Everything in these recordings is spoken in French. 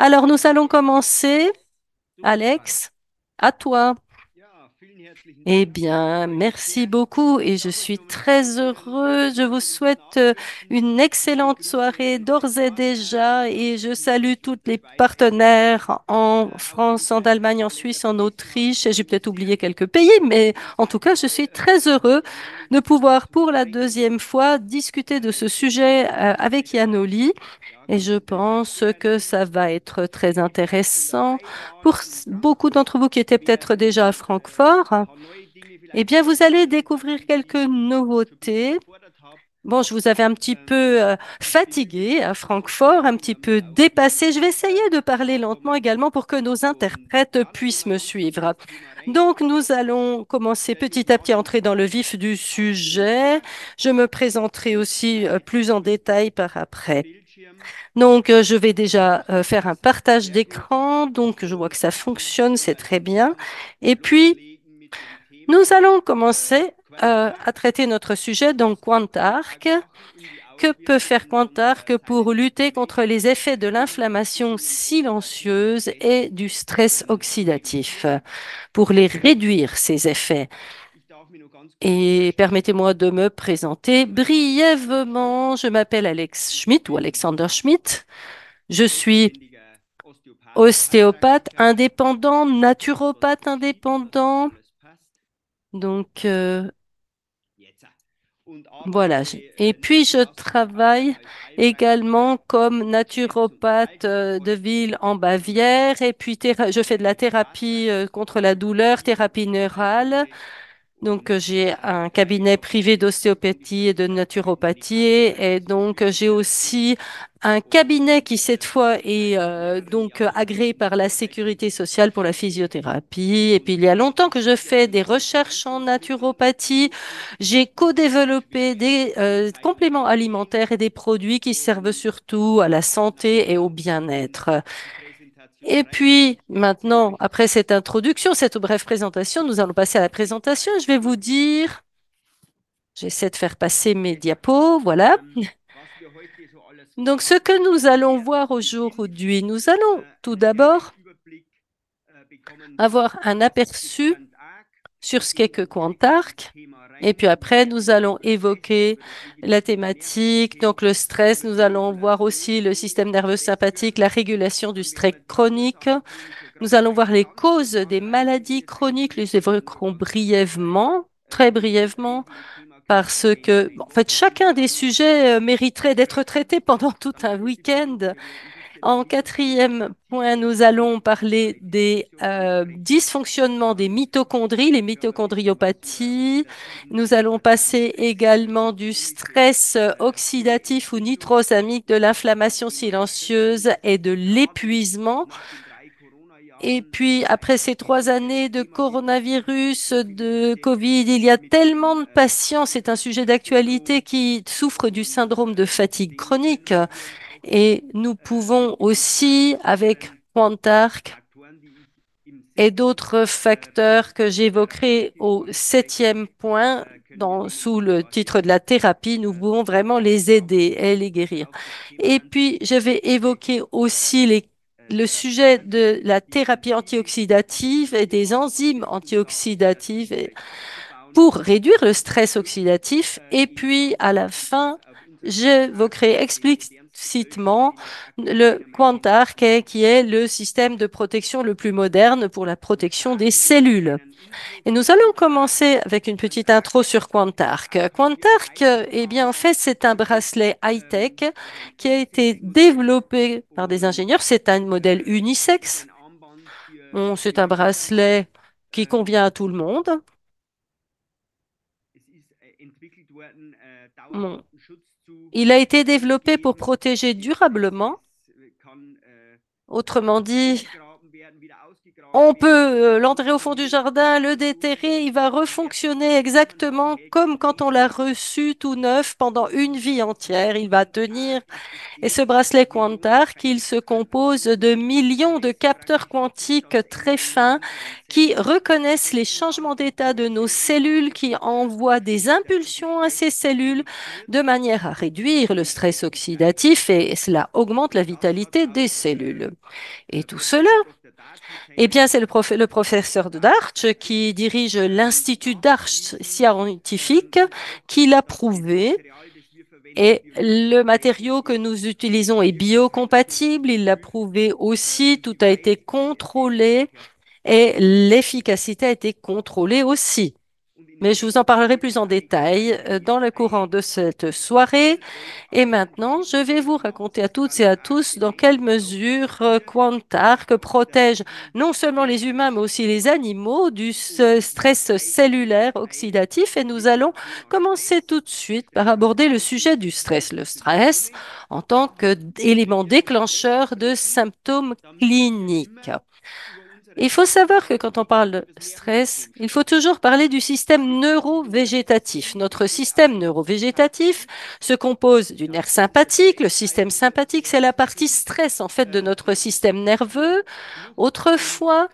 Alors, nous allons commencer. Super. Alex, à toi. Ja, vielen herzlichen Eh Dank. bien, Ich merci beaucoup et je suis très heureuse. Je vous souhaite une excellente soirée d'ores et déjà et je salue tous les partenaires en France, en Allemagne, en Suisse, en Autriche. Et j'ai peut-être oublié quelques pays, mais en tout cas, je suis très heureux de pouvoir pour la deuxième fois discuter de ce sujet avec Yanoli. Et je pense que ça va être très intéressant pour beaucoup d'entre vous qui étaient peut-être déjà à Francfort. Eh bien, vous allez découvrir quelques nouveautés. Bon, je vous avais un petit peu fatigué à Francfort, un petit peu dépassé. Je vais essayer de parler lentement également pour que nos interprètes puissent me suivre. Donc, nous allons commencer petit à petit à entrer dans le vif du sujet. Je me présenterai aussi plus en détail par après. Donc, je vais déjà faire un partage d'écran. Donc, je vois que ça fonctionne, c'est très bien. Et puis, nous allons commencer à traiter notre sujet, donc Quantarc. Que peut faire Quantarc pour lutter contre les effets de l'inflammation silencieuse et du stress oxydatif, pour les réduire, ces effets? Et permettez-moi de me présenter brièvement. Je m'appelle Alex Schmidt ou Alexander Schmidt. Je suis ostéopathe indépendant, naturopathe indépendant. Donc, voilà. Et puis, je travaille également comme naturopathe de ville en Bavière. Et puis, je fais de la thérapie contre la douleur, thérapie neurale. Donc, j'ai un cabinet privé d'ostéopathie et de naturopathie. Et donc, j'ai aussi un cabinet qui, cette fois, est agréé par la Sécurité sociale pour la physiothérapie. Et puis, il y a longtemps que je fais des recherches en naturopathie. J'ai co-développé des compléments alimentaires et des produits qui servent surtout à la santé et au bien-être. Et puis, maintenant, après cette introduction, cette brève présentation, nous allons passer à la présentation. Je vais vous dire, j'essaie de faire passer mes diapos, voilà. Donc, ce que nous allons voir aujourd'hui, nous allons tout d'abord avoir un aperçu sur ce qu'est que Quantarc. Et puis après, nous allons évoquer la thématique, donc le stress. Nous allons voir aussi le système nerveux sympathique, la régulation du stress chronique. Nous allons voir les causes des maladies chroniques, les évoquerons brièvement, très brièvement, parce que, en fait, chacun des sujets mériterait d'être traité pendant tout un week-end. En quatrième point, nous allons parler des dysfonctionnements des mitochondries, les mitochondriopathies. Nous allons passer également du stress oxydatif ou nitrosamique, de l'inflammation silencieuse et de l'épuisement. Et puis, après ces 3 années de coronavirus, de Covid, il y a tellement de patients, c'est un sujet d'actualité, qui souffrent du syndrome de fatigue chronique. Et nous pouvons aussi, avec Quantarc et d'autres facteurs que j'évoquerai au septième point, sous le titre de la thérapie, nous pouvons vraiment les aider et les guérir. Et puis, je vais évoquer aussi le sujet de la thérapie antioxydative et des enzymes antioxydatives pour réduire le stress oxydatif. Et puis, à la fin, j'évoquerai explicitement le Quantarc, qui est le système de protection le plus moderne pour la protection des cellules. Et nous allons commencer avec une petite intro sur Quantarc. Quantarc, eh bien, en fait, c'est un bracelet high-tech qui a été développé par des ingénieurs. C'est un modèle unisexe. Bon, c'est un bracelet qui convient à tout le monde. Bon, il a été développé pour protéger durablement. Autrement dit, on peut l'entrer au fond du jardin, le déterrer, il va refonctionner exactement comme quand on l'a reçu tout neuf pendant une vie entière. Il va tenir. Et ce bracelet Quantarc, il se compose de millions de capteurs quantiques très fins qui reconnaissent les changements d'état de nos cellules, qui envoient des impulsions à ces cellules de manière à réduire le stress oxydatif et cela augmente la vitalité des cellules. cellules. Et tout cela, eh bien, c'est le professeur de Darch qui dirige l'Institut Darch scientifique qui l'a prouvé. Et le matériau que nous utilisons est biocompatible, il l'a prouvé aussi, tout a été contrôlé et l'efficacité a été contrôlée aussi. Mais je vous en parlerai plus en détail dans le courant de cette soirée. Et maintenant, je vais vous raconter à toutes et à tous dans quelle mesure Quantarc protège non seulement les humains, mais aussi les animaux du stress cellulaire oxydatif. Et nous allons commencer tout de suite par aborder le sujet du stress. Le stress en tant qu'élément déclencheur de symptômes cliniques. Il faut savoir que quand on parle de stress, il faut toujours parler du système neurovégétatif. Notre système neurovégétatif se compose du nerf sympathique. Le système sympathique, c'est la partie stress en fait de notre système nerveux. Autrefois,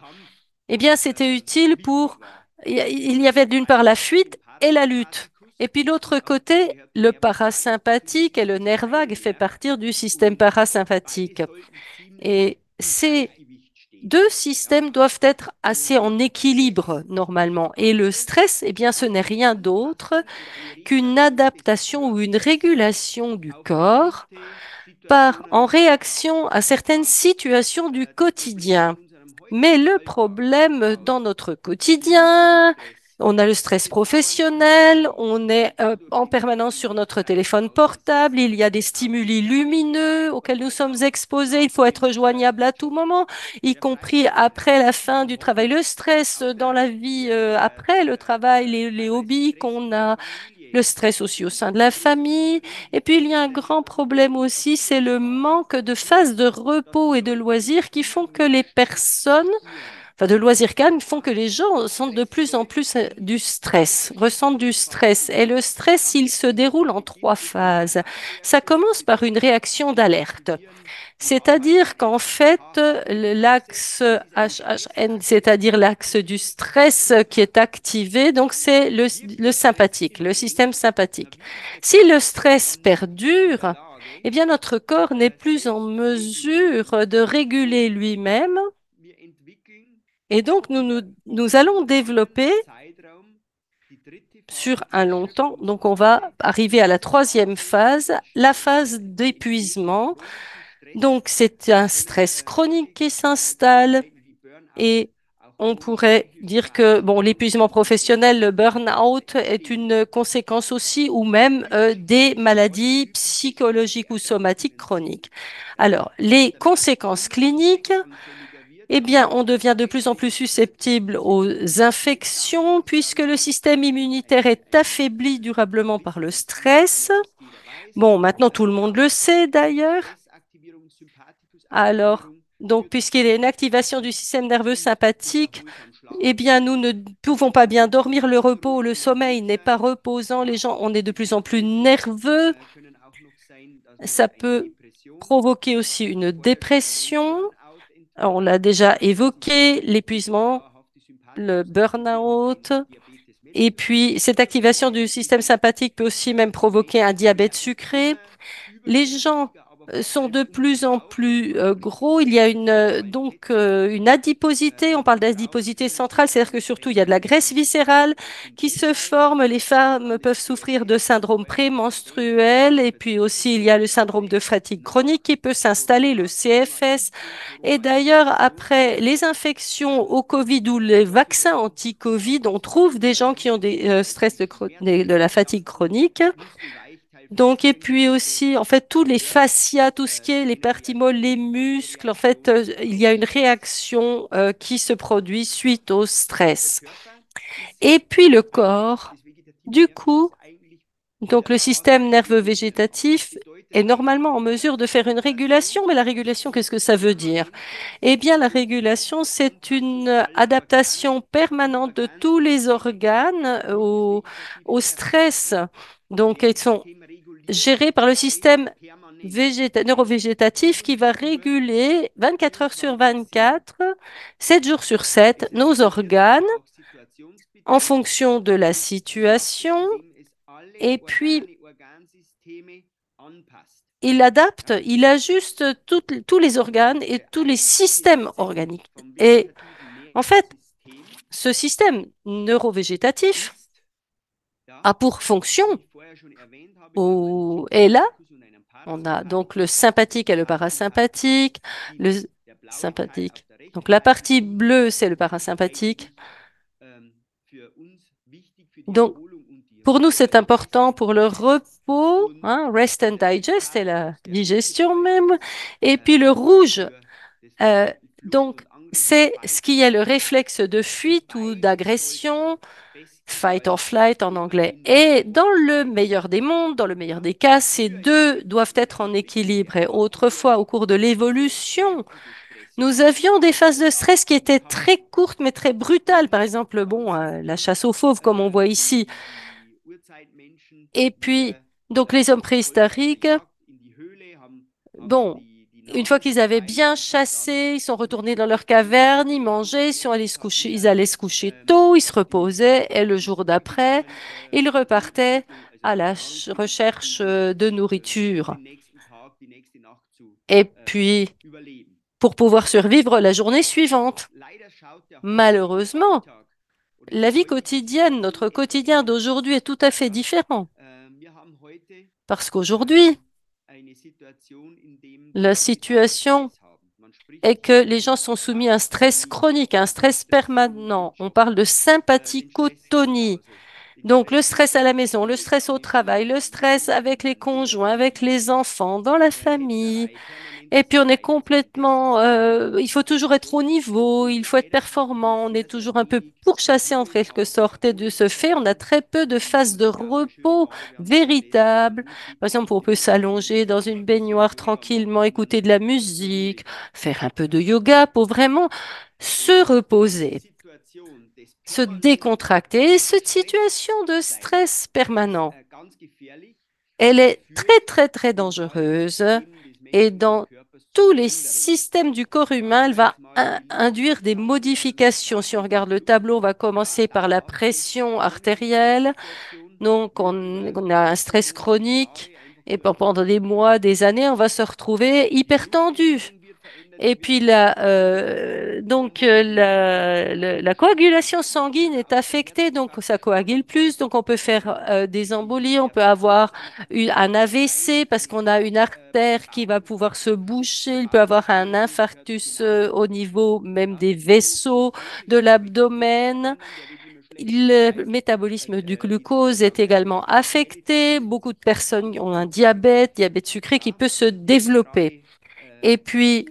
eh bien, c'était utile pour, il y avait d'une part la fuite et la lutte. Et puis l'autre côté, le parasympathique et le nerf vague fait partie du système parasympathique. Et ces deux systèmes doivent être assez en équilibre normalement. Et le stress, eh bien, ce n'est rien d'autre qu'une adaptation ou une régulation du corps en réaction à certaines situations du quotidien. Mais le problème dans notre quotidien, on a le stress professionnel, on est en permanence sur notre téléphone portable, il y a des stimuli lumineux auxquels nous sommes exposés, il faut être joignable à tout moment, y compris après la fin du travail. Le stress dans la vie après le travail, les hobbies qu'on a, le stress aussi au sein de la famille. Et puis, il y a un grand problème aussi, c'est le manque de phases de repos et de loisirs qui font que les personnes, enfin de loisirs calmes, font que les gens sentent de plus en plus du stress, ressentent du stress. Et le stress, il se déroule en trois phases. Ça commence par une réaction d'alerte. C'est-à-dire qu'en fait, l'axe HHN, c'est-à-dire l'axe du stress qui est activé, donc c'est le sympathique, le système sympathique. Si le stress perdure, eh bien notre corps n'est plus en mesure de réguler lui-même et donc nous allons développer sur un long temps, donc on va arriver à la troisième phase, la phase d'épuisement. Donc, c'est un stress chronique qui s'installe et on pourrait dire que bon, l'épuisement professionnel, le burn-out est une conséquence aussi ou même des maladies psychologiques ou somatiques chroniques. Alors, les conséquences cliniques, eh bien, on devient de plus en plus susceptible aux infections puisque le système immunitaire est affaibli durablement par le stress. Bon, maintenant tout le monde le sait d'ailleurs. Alors, donc, puisqu'il y a une activation du système nerveux sympathique, eh bien, nous ne pouvons pas bien dormir. Le repos, le sommeil n'est pas reposant. Les gens, on est de plus en plus nerveux. Ça peut provoquer aussi une dépression. On l'a déjà évoqué, l'épuisement, le burn-out. Et puis, cette activation du système sympathique peut aussi même provoquer un diabète sucré. Les gens sont de plus en plus gros. Il y a une adiposité. On parle d'adiposité centrale, c'est-à-dire que surtout il y a de la graisse viscérale qui se forme. Les femmes peuvent souffrir de syndrome prémenstruel et puis aussi il y a le syndrome de fatigue chronique qui peut s'installer, le CFS. Et d'ailleurs, après les infections au Covid ou les vaccins anti-Covid, on trouve des gens qui ont des stress de la fatigue chronique. Donc, et puis aussi, en fait, tous les fascias, tout ce qui est les parties molles, les muscles, en fait, il y a une réaction qui se produit suite au stress. Et puis le corps, du coup, donc le système nerveux végétatif est normalement en mesure de faire une régulation, mais la régulation, qu'est-ce que ça veut dire? Eh bien, la régulation, c'est une adaptation permanente de tous les organes au stress. Donc, ils sont géré par le système neurovégétatif qui va réguler 24 heures sur 24, 7 jours sur 7, nos organes en fonction de la situation. Et puis, il adapte, il ajuste tous les organes et tous les systèmes organiques. Et en fait, ce système neurovégétatif a pour fonction, et là, on a donc le sympathique et le parasympathique, le sympathique. Donc la partie bleue, c'est le parasympathique. Donc pour nous, c'est important pour le repos, hein, rest and digest, et la digestion même. Et puis le rouge, euh, donc c'est ce qui est le réflexe de fuite ou d'agression, fight or flight en anglais. Et dans le meilleur des mondes, dans le meilleur des cas, ces deux doivent être en équilibre. Et autrefois, au cours de l'évolution, nous avions des phases de stress qui étaient très courtes mais très brutales. Par exemple, bon, la chasse aux fauves, comme on voit ici. Et puis, donc les hommes préhistoriques, bon, une fois qu'ils avaient bien chassé, ils sont retournés dans leur caverne, ils mangeaient, ils sont allés se coucher, ils allaient se coucher tôt, ils se reposaient, et le jour d'après, ils repartaient à la recherche de nourriture. Et puis, pour pouvoir survivre la journée suivante. Malheureusement, la vie quotidienne, notre quotidien d'aujourd'hui est tout à fait différent. Parce qu'aujourd'hui, la situation est que les gens sont soumis à un stress chronique, à un stress permanent. On parle de sympathicotonie. Donc le stress à la maison, le stress au travail, le stress avec les conjoints, avec les enfants, dans la famille. Et puis on est complètement, il faut toujours être au niveau, il faut être performant, on est toujours un peu pourchassé en quelque sorte. Et de ce fait, on a très peu de phases de repos véritables. Par exemple, on peut s'allonger dans une baignoire tranquillement, écouter de la musique, faire un peu de yoga pour vraiment se reposer, se décontracter. Et cette situation de stress permanent, elle est très, très, très dangereuse et dans tous les systèmes du corps humain, elle va induire des modifications. Si on regarde le tableau, on va commencer par la pression artérielle. Donc, on a un stress chronique et pendant des mois, des années, on va se retrouver hyper tendu. Et puis la coagulation sanguine est affectée, donc ça coagule plus, donc on peut faire des embolies, on peut avoir un AVC parce qu'on a une artère qui va pouvoir se boucher, il peut avoir un infarctus au niveau même des vaisseaux de l'abdomen. Le métabolisme du glucose est également affecté. Beaucoup de personnes ont un diabète sucré qui peut se développer. Et puis,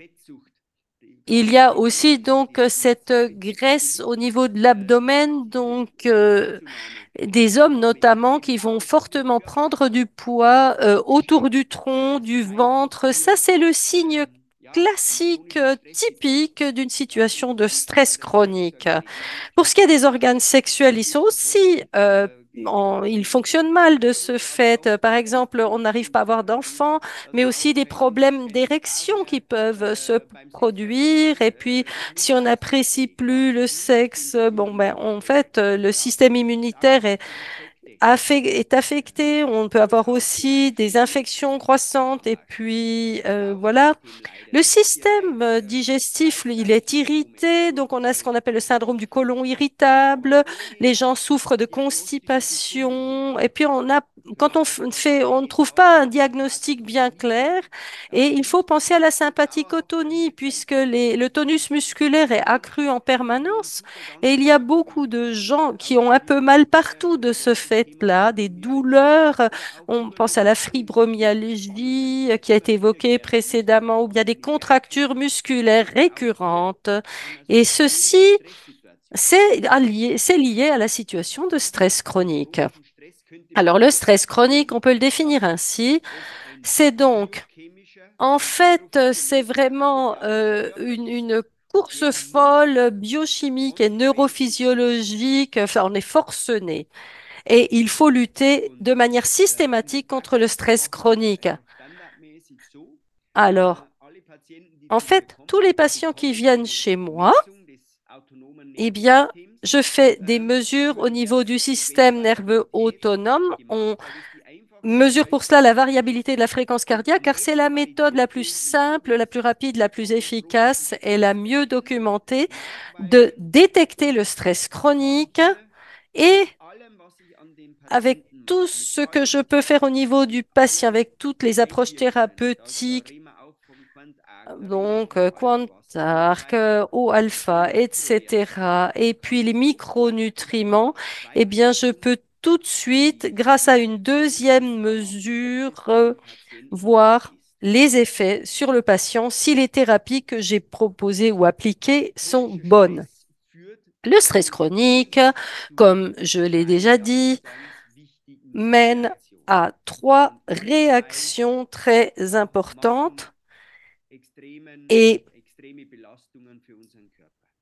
il y a aussi donc cette graisse au niveau de l'abdomen, donc des hommes notamment qui vont fortement prendre du poids autour du tronc, du ventre. Ça, c'est le signe classique, typique d'une situation de stress chronique. Pour ce qui est des organes sexuels, ils sont aussi, ils fonctionnent mal de ce fait. Par exemple, on n'arrive pas à avoir d'enfants, mais aussi des problèmes d'érection qui peuvent se produire. Et puis, si on n'apprécie plus le sexe, bon, ben, en fait, le système immunitaire est affecté. On peut avoir aussi des infections croissantes. Et puis, voilà. Le système digestif, il est irrité, donc on a ce qu'on appelle le syndrome du côlon irritable. Les gens souffrent de constipation. Et puis quand on ne trouve pas un diagnostic bien clair, et il faut penser à la sympathicotonie puisque le tonus musculaire est accru en permanence. Et il y a beaucoup de gens qui ont un peu mal partout de ce fait-là, des douleurs. On pense à la fibromyalgie qui a été évoquée précédemment, ou bien des contractures musculaires récurrentes. Et ceci, c'est lié à la situation de stress chronique. Alors, le stress chronique, on peut le définir ainsi. C'est donc, en fait, c'est vraiment une course folle biochimique et neurophysiologique. Enfin, on est forcené. Et il faut lutter de manière systématique contre le stress chronique. Alors, en fait, tous les patients qui viennent chez moi, eh bien, je fais des mesures au niveau du système nerveux autonome. mesure pour cela la variabilité de la fréquence cardiaque, car c'est la méthode la plus simple, la plus rapide, la plus efficace et la mieux documentée de détecter le stress chronique et avec tout ce que je peux faire au niveau du patient, avec toutes les approches thérapeutiques, donc Quantarc, O-alpha, etc., et puis les micronutriments, eh bien, je peux tout de suite, grâce à une deuxième mesure, voir les effets sur le patient si les thérapies que j'ai proposées ou appliquées sont bonnes. Le stress chronique, comme je l'ai déjà dit, mène à trois réactions très importantes et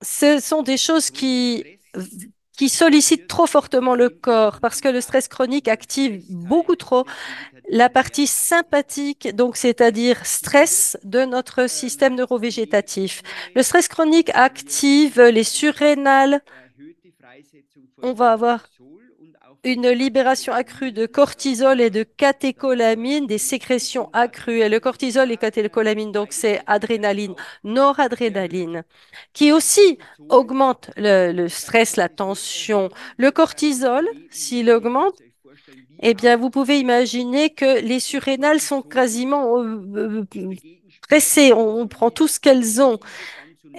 ce sont des choses qui sollicitent trop fortement le corps parce que le stress chronique active beaucoup trop la partie sympathique, donc c'est-à-dire stress de notre système neurovégétatif. Le stress chronique active les surrénales. On va avoir une libération accrue de cortisol et de catécholamine, des sécrétions accrues. Et le cortisol et catécholamine, donc c'est adrénaline, noradrénaline, qui aussi augmente le stress, la tension. Le cortisol, s'il augmente, eh bien, vous pouvez imaginer que les surrénales sont quasiment pressées. On prend tout ce qu'elles ont.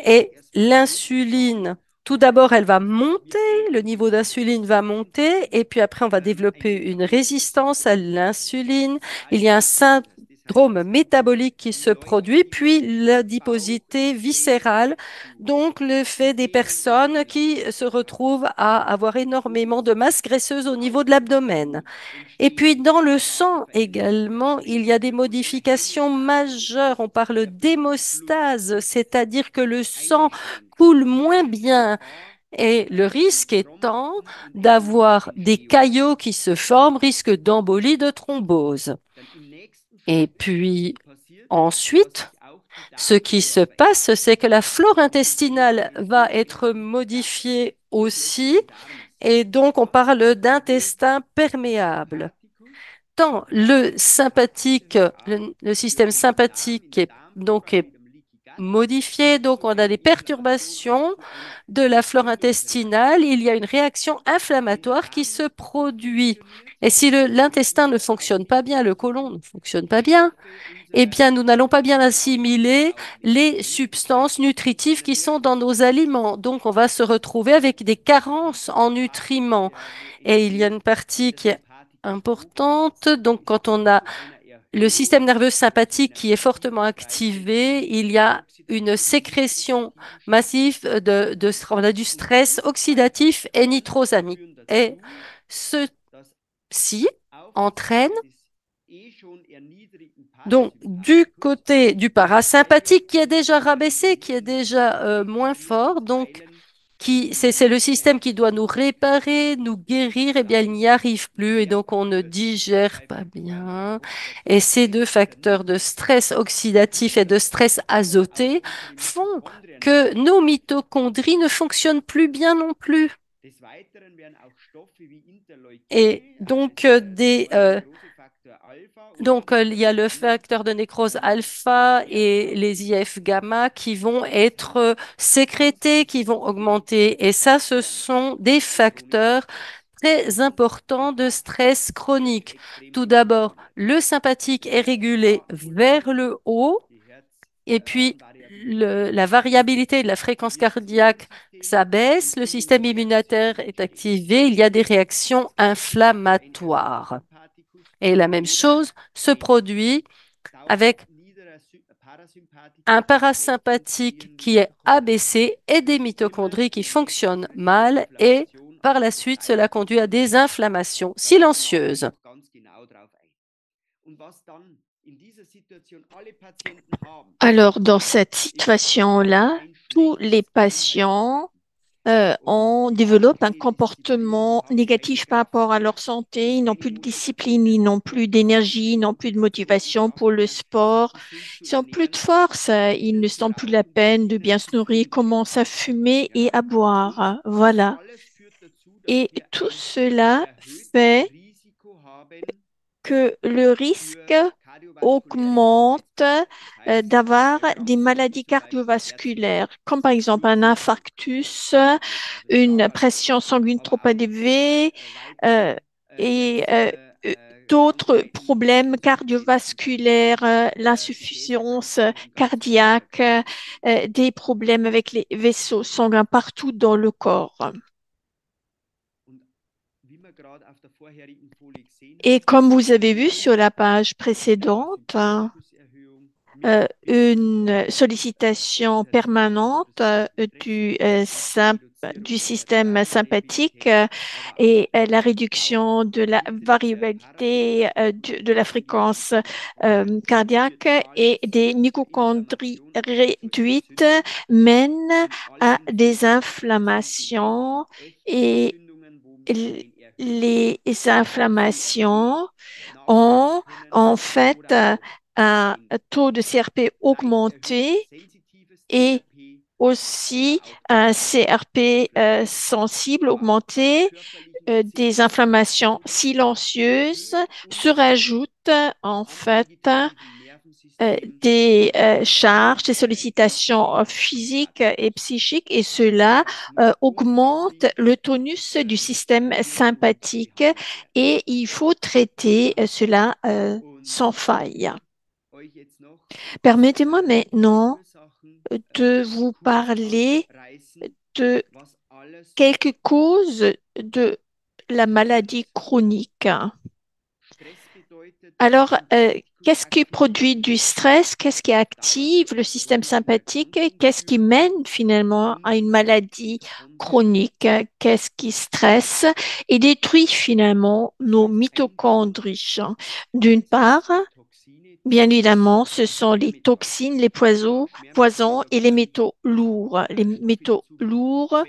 Et l'insuline, tout d'abord, elle va monter, le niveau d'insuline va monter, et puis après, on va développer une résistance à l'insuline. Il y a un syndrome métabolique qui se produit, puis l'adiposité viscérale, donc le fait des personnes qui se retrouvent à avoir énormément de masse graisseuse au niveau de l'abdomen. Et puis dans le sang également, il y a des modifications majeures. On parle d'hémostase, c'est-à-dire que le sang coule moins bien. Et le risque étant d'avoir des caillots qui se forment, risque d'embolie, de thrombose. Et puis ensuite, ce qui se passe, c'est que la flore intestinale va être modifiée aussi. Et donc, on parle d'intestin perméable tant le sympathique, le système sympathique est modifié, donc on a des perturbations de la flore intestinale, il y a une réaction inflammatoire qui se produit. Et si l'intestin ne fonctionne pas bien, le côlon ne fonctionne pas bien, eh bien, nous n'allons pas bien assimiler les substances nutritives qui sont dans nos aliments. Donc, on va se retrouver avec des carences en nutriments. Et il y a une partie qui est importante. Donc, quand on a le système nerveux sympathique qui est fortement activé, il y a une sécrétion massive on a du stress oxydatif et nitrosamique. Et ceci entraîne donc du côté du parasympathique qui est déjà rabaissé, qui est déjà moins fort, donc c'est le système qui doit nous réparer, nous guérir, et bien il n'y arrive plus et donc on ne digère pas bien. Et ces deux facteurs de stress oxydatif et de stress azoté font que nos mitochondries ne fonctionnent plus bien non plus. Et donc, il y a le facteur de nécrose alpha et les IF gamma qui vont être sécrétés, qui vont augmenter. Et ça, ce sont des facteurs très importants de stress chronique. Tout d'abord, le sympathique est régulé vers le haut et puis la variabilité de la fréquence cardiaque s'abaisse, le système immunitaire est activé, il y a des réactions inflammatoires. Et la même chose se produit avec un parasympathique qui est abaissé et des mitochondries qui fonctionnent mal et par la suite, cela conduit à des inflammations silencieuses. Alors, dans cette situation-là, tous les patients développent un comportement négatif par rapport à leur santé. Ils n'ont plus de discipline, ils n'ont plus d'énergie, ils n'ont plus de motivation pour le sport. Ils n'ont plus de force, ils ne sentent plus la peine de bien se nourrir, commencent à fumer et à boire. Voilà. Et tout cela fait que le risque augmente d'avoir des maladies cardiovasculaires, comme par exemple un infarctus, une pression sanguine trop élevée euh, et euh, d'autres problèmes cardiovasculaires, l'insuffisance cardiaque, des problèmes avec les vaisseaux sanguins partout dans le corps. Et comme vous avez vu sur la page précédente, une sollicitation permanente du système sympathique et la réduction de la variabilité de la fréquence cardiaque et des mitochondries réduites mènent à des inflammations et les inflammations ont en fait un taux de CRP augmenté et aussi un CRP sensible augmenté. Des inflammations silencieuses se rajoutent en fait des charges, des sollicitations physiques et psychiques et cela augmente le tonus du système sympathique et il faut traiter cela sans faille. Permettez-moi maintenant de vous parler de quelques causes de la maladie chronique. Alors, qu'est-ce qui produit du stress? Qu'est-ce qui active le système sympathique? Qu'est-ce qui mène finalement à une maladie chronique? Qu'est-ce qui stresse et détruit finalement nos mitochondries? D'une part, bien évidemment, ce sont les toxines, les poisons et les métaux lourds. Les métaux lourds,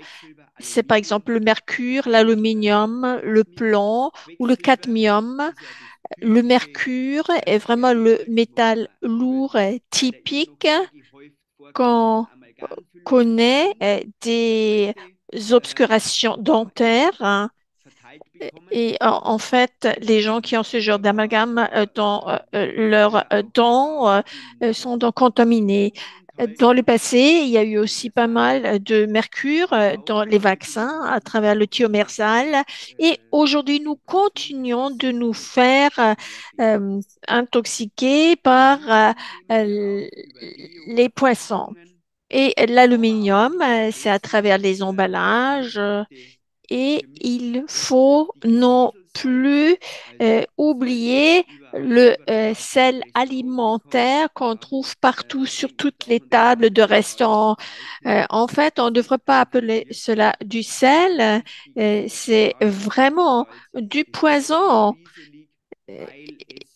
c'est par exemple le mercure, l'aluminium, le plomb ou le cadmium. Le mercure est vraiment le métal lourd typique qu'on connaît des obscurations dentaires, hein. Et en fait, les gens qui ont ce genre d'amalgame dans leurs dents sont donc contaminés. Dans le passé, il y a eu aussi pas mal de mercure dans les vaccins à travers le thiomersal. Et aujourd'hui, nous continuons de nous faire euh, intoxiquer par les poissons. Et l'aluminium, c'est à travers les emballages. Et il faut non plus oublier le sel alimentaire qu'on trouve partout sur toutes les tables de restaurants. En fait, on ne devrait pas appeler cela du sel, c'est vraiment du poison. Euh,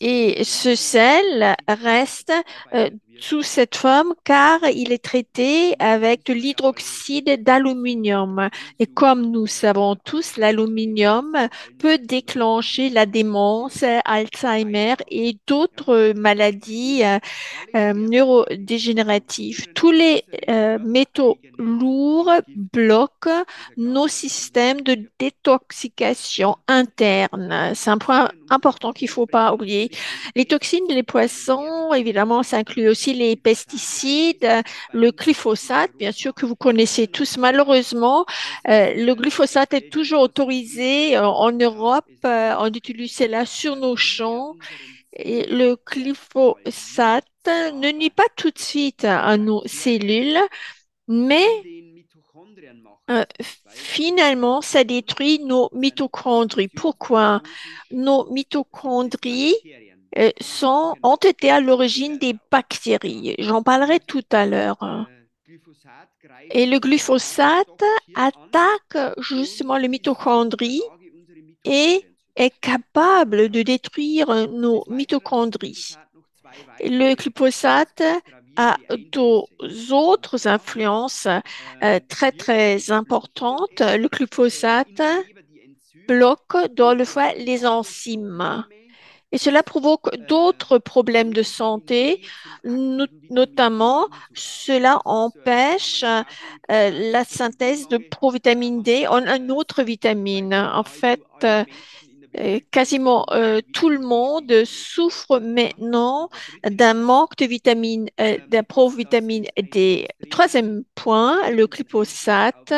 Et ce sel reste euh, sous cette forme car il est traité avec de l'hydroxyde d'aluminium. Et comme nous savons tous, l'aluminium peut déclencher la démence, Alzheimer et d'autres maladies neurodégénératifs. Tous les métaux lourds bloquent nos systèmes de détoxication interne. C'est un point important qu'il ne faut pas oublier. Les toxines des poissons, évidemment, ça inclut aussi les pesticides, le glyphosate, bien sûr, que vous connaissez tous. Malheureusement, le glyphosate est toujours autorisé en Europe. On utilise cela sur nos champs. Et le glyphosate ne nuit pas tout de suite à nos cellules, mais finalement, ça détruit nos mitochondries. Pourquoi? Nos mitochondries ont été à l'origine des bactéries. J'en parlerai tout à l'heure. Et le glyphosate attaque justement les mitochondries et est capable de détruire nos mitochondries. Le glyphosate a d'autres influences très très importantes. Le glyphosate bloque dans le foie les enzymes. Et cela provoque d'autres problèmes de santé, notamment cela empêche la synthèse de provitamine D en une autre vitamine. En fait, quasiment tout le monde souffre maintenant d'un manque de vitamine, d'un provitamine D. Troisième point, le glyphosate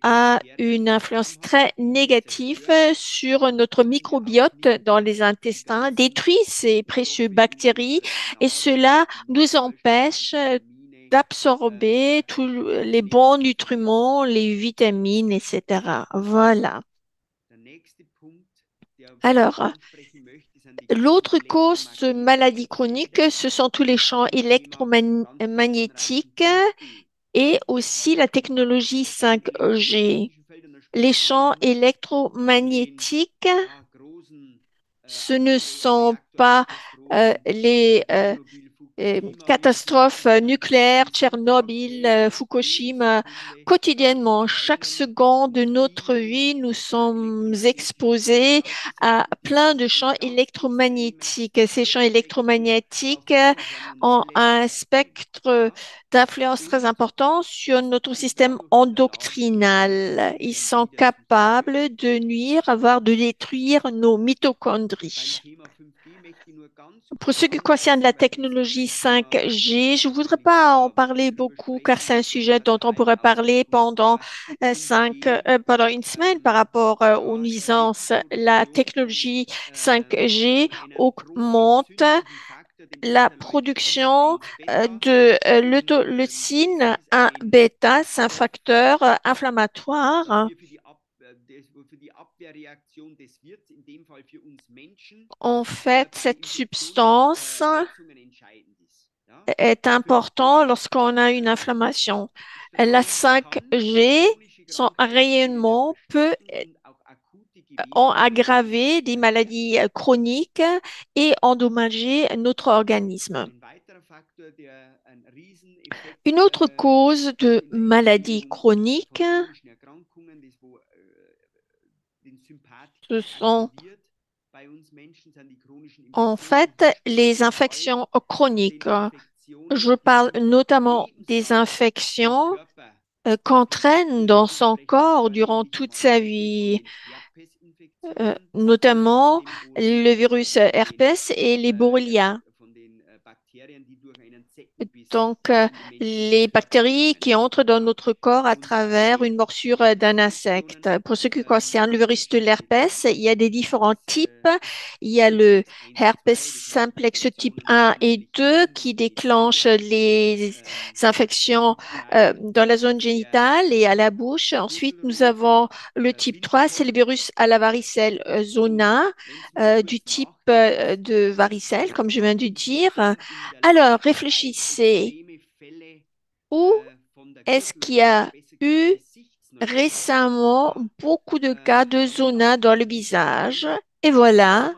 a une influence très négative sur notre microbiote dans les intestins, détruit ces précieuses bactéries et cela nous empêche d'absorber tous les bons nutriments, les vitamines, etc. Voilà. Alors, l'autre cause de maladie chronique, ce sont tous les champs électromagnétiques et aussi la technologie 5G. Les champs électromagnétiques, ce ne sont pas les catastrophes nucléaires, Tchernobyl, Fukushima. Quotidiennement, chaque seconde de notre vie, nous sommes exposés à plein de champs électromagnétiques. Ces champs électromagnétiques ont un spectre d'influence très important sur notre système endocrinal. Ils sont capables de nuire, voire de détruire nos mitochondries. Pour ce qui concerne la technologie 5G, je ne voudrais pas en parler beaucoup car c'est un sujet dont on pourrait parler pendant une semaine par rapport aux nuisances. La technologie 5G augmente la production de l'autoleucine 1 bêta, c'est un facteur inflammatoire. En fait, cette substance est importante lorsqu'on a une inflammation. La 5G, son rayonnement peut ont aggravé des maladies chroniques et endommagé notre organisme. Une autre cause de maladie chronique, ce sont en fait les infections chroniques. Je parle notamment des infections qu'entraîne dans son corps durant toute sa vie, notamment le virus herpès et les Borrelia. Donc, les bactéries qui entrent dans notre corps à travers une morsure d'un insecte. Pour ce qui concerne le virus de l'herpès, il y a des différents types. Il y a le herpès simplex type 1 et 2 qui déclenchent les infections dans la zone génitale et à la bouche. Ensuite, nous avons le type 3, c'est le virus à la varicelle zona du type de varicelle, comme je viens de dire. Alors, réfléchissez, où est-ce qu'il y a eu récemment beaucoup de cas de zona dans le visage? Et voilà,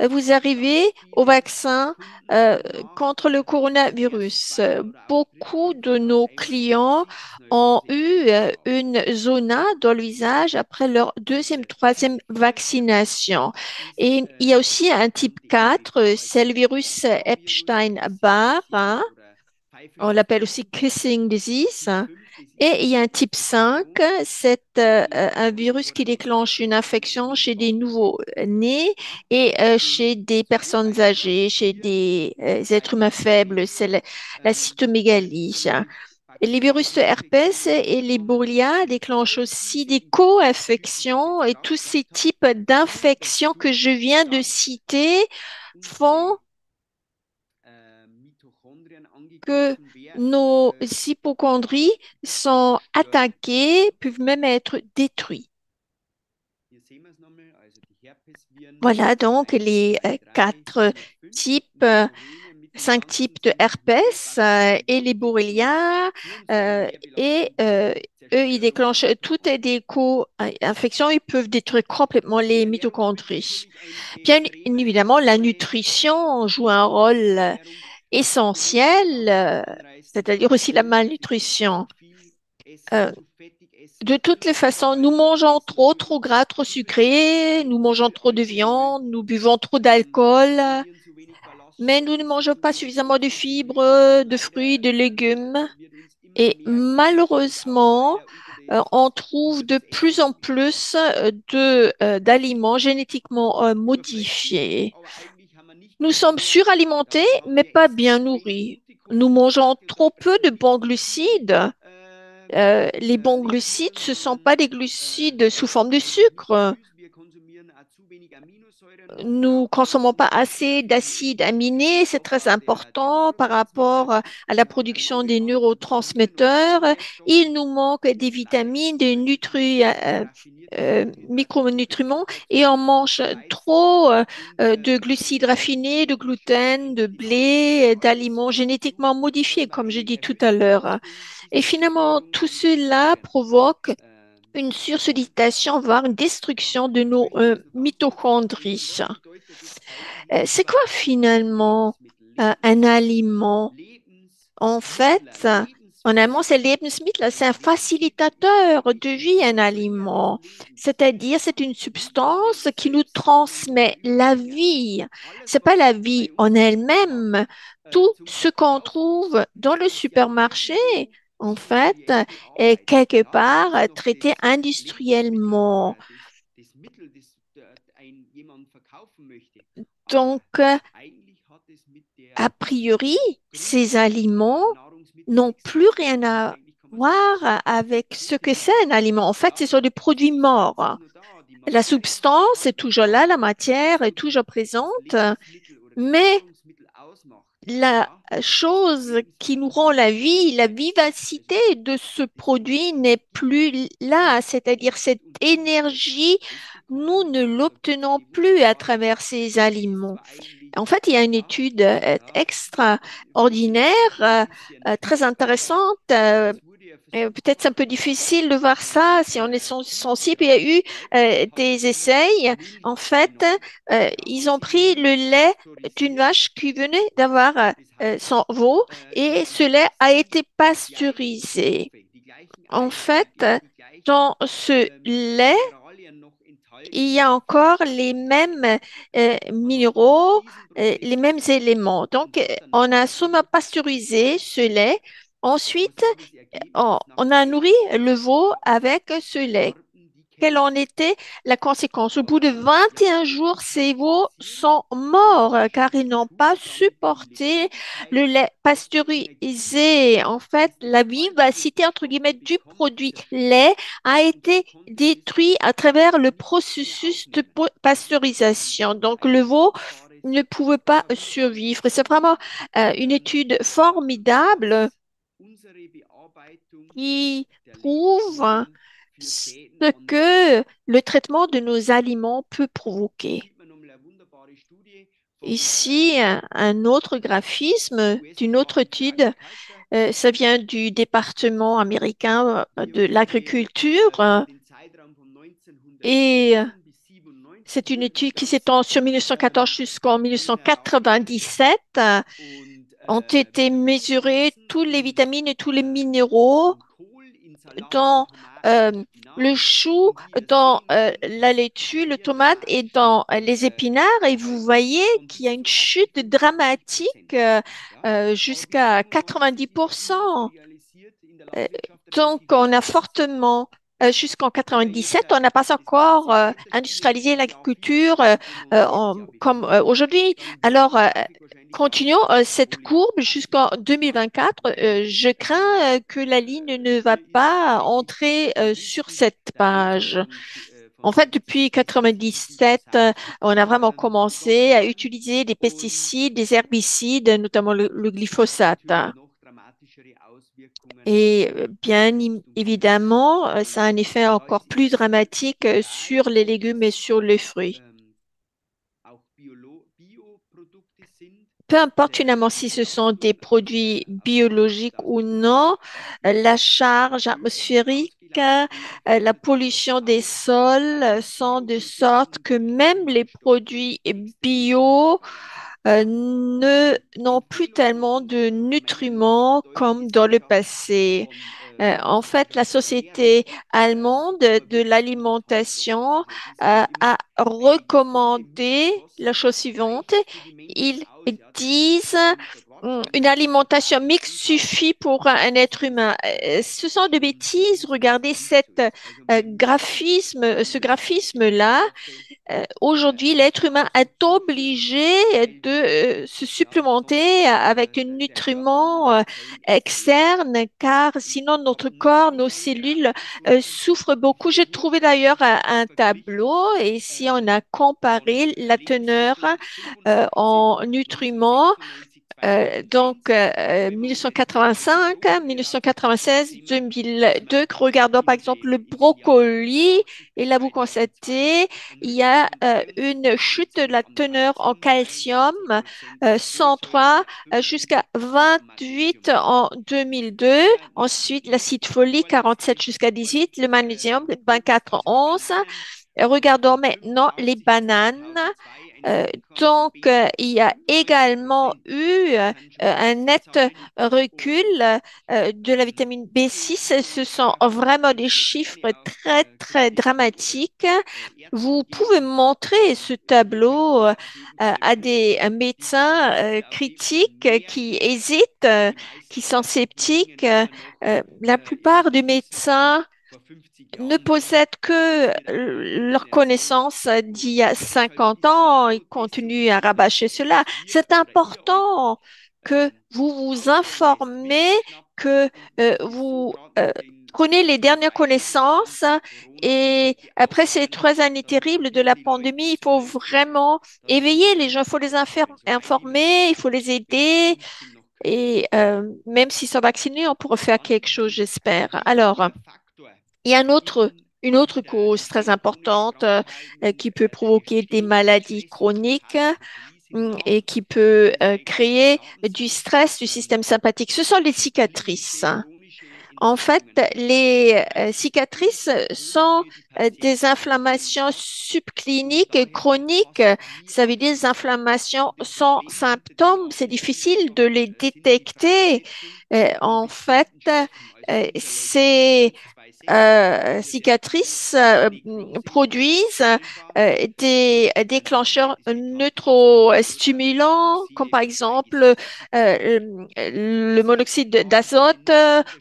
vous arrivez au vaccin contre le coronavirus. Beaucoup de nos clients ont eu une zona dans le visage après leur deuxième, troisième vaccination. Et il y a aussi un type 4, c'est le virus Epstein-Barr, hein. On l'appelle aussi kissing disease. Et il y a un type 5, c'est un virus qui déclenche une infection chez des nouveaux-nés et chez des personnes âgées, chez des êtres humains faibles, c'est la cytomégalie. Les virus de herpès et les Borrelia déclenchent aussi des co-infections et tous ces types d'infections que je viens de citer font que nos hypochondries sont attaquées, peuvent même être détruites. Voilà donc les quatre types, cinq types de herpès et les Borrelia et eux, ils déclenchent toutes des co-infections, ils peuvent détruire complètement les mitochondries. Bien évidemment, la nutrition joue un rôle essentiel, c'est-à-dire aussi la malnutrition. Euh, de toutes les façons, nous mangeons trop, trop gras, trop sucré, nous mangeons trop de viande, nous buvons trop d'alcool, mais nous ne mangeons pas suffisamment de fibres, de fruits, de légumes. Et malheureusement, on trouve de plus en plus d'aliments génétiquement modifiés. Nous sommes suralimentés, mais pas bien nourris. Nous mangeons trop peu de bons glucides. Les bons glucides, ce ne sont pas des glucides sous forme de sucre. Nous consommons pas assez d'acides aminés, c'est très important par rapport à la production des neurotransmetteurs. Il nous manque des vitamines, des micronutriments et on mange trop de glucides raffinés, de gluten, de blé, d'aliments génétiquement modifiés, comme je dis tout à l'heure. Et finalement, tout cela provoque une sursollicitation, voire une destruction de nos mitochondries. C'est quoi finalement un aliment? En fait, en allemand, c'est Lebensmittel, c'est un facilitateur de vie, un aliment. C'est-à-dire, c'est une substance qui nous transmet la vie. C'est pas la vie en elle-même. Tout ce qu'on trouve dans le supermarché, en fait, est quelque part traité industriellement. Donc, a priori, ces aliments n'ont plus rien à voir avec ce que c'est un aliment. En fait, ce sont des produits morts. La substance est toujours là, la matière est toujours présente, mais la chose qui nous rend la vie, la vivacité de ce produit n'est plus là, c'est-à-dire cette énergie, nous ne l'obtenons plus à travers ces aliments. En fait, il y a une étude extraordinaire, très intéressante. Peut-être c'est un peu difficile de voir ça si on est sensible. Il y a eu des essais. En fait, ils ont pris le lait d'une vache qui venait d'avoir son veau et ce lait a été pasteurisé. En fait, dans ce lait, il y a encore les mêmes minéraux, les mêmes éléments. Donc, on a seulement pasteurisé ce lait. Ensuite, on a nourri le veau avec ce lait. Quelle en était la conséquence? Au bout de 21 jours, ces veaux sont morts car ils n'ont pas supporté le lait pasteurisé. En fait, la vivacité, entre guillemets, du produit lait a été détruite à travers le processus de pasteurisation. Donc, le veau ne pouvait pas survivre. C'est vraiment une étude formidable qui prouve ce que le traitement de nos aliments peut provoquer. Ici, un autre graphisme d'une autre étude, ça vient du département américain de l'agriculture et c'est une étude qui s'étend sur 1914 jusqu'en 1997. Ont été mesurées toutes les vitamines et tous les minéraux dans le chou, dans la laitue, le tomate et dans les épinards. Et vous voyez qu'il y a une chute dramatique jusqu'à 90%. Euh, donc, on a fortement, jusqu'en 97, on n'a pas encore industrialisé l'agriculture comme aujourd'hui. Alors, continuons cette courbe jusqu'en 2024. Je crains que la ligne ne va pas entrer sur cette page. En fait, depuis 97, on a vraiment commencé à utiliser des pesticides, des herbicides, notamment le glyphosate. Et bien évidemment, ça a un effet encore plus dramatique sur les légumes et sur les fruits. Peu importe finalement si ce sont des produits biologiques ou non, la charge atmosphérique, la pollution des sols sont de sorte que même les produits bio n'ont plus tellement de nutriments comme dans le passé. En fait, la société allemande de l'alimentation a recommandé la chose suivante. Ils disent Une alimentation mixte suffit pour un être humain. Ce sont de bêtises. Regardez ce graphisme-là. Aujourd'hui, l'être humain est obligé de se supplémenter avec un nutriment externe, car sinon notre corps, nos cellules souffrent beaucoup. J'ai trouvé d'ailleurs un tableau et si on a comparé la teneur en nutriments 1985, 1996, 2002, regardons par exemple le brocoli, et là vous constatez, il y a une chute de la teneur en calcium 103 jusqu'à 28 en 2002, ensuite l'acide folique 47 jusqu'à 18, le magnésium 24 11. Regardons maintenant les bananes. Euh, il y a également eu un net recul de la vitamine B6. Ce sont vraiment des chiffres très, très dramatiques. Vous pouvez montrer ce tableau à des médecins critiques qui hésitent, qui sont sceptiques. La plupart des médecins ne possèdent que leur connaissance d'il y a 50 ans. Ils continuent à rabâcher cela. C'est important que vous vous informez, que vous prenez les dernières connaissances et après ces 3 années terribles de la pandémie, il faut vraiment éveiller les gens, il faut les informer, il faut les aider et même s'ils sont vaccinés, on pourra faire quelque chose, j'espère. Alors, il y a une autre cause très importante qui peut provoquer des maladies chroniques et qui peut créer du stress du système sympathique. Ce sont les cicatrices. En fait, les cicatrices sont des inflammations subcliniques et chroniques. Ça veut dire des inflammations sans symptômes. C'est difficile de les détecter. En fait, ces cicatrices produisent des déclencheurs neurostimulants, comme par exemple le monoxyde d'azote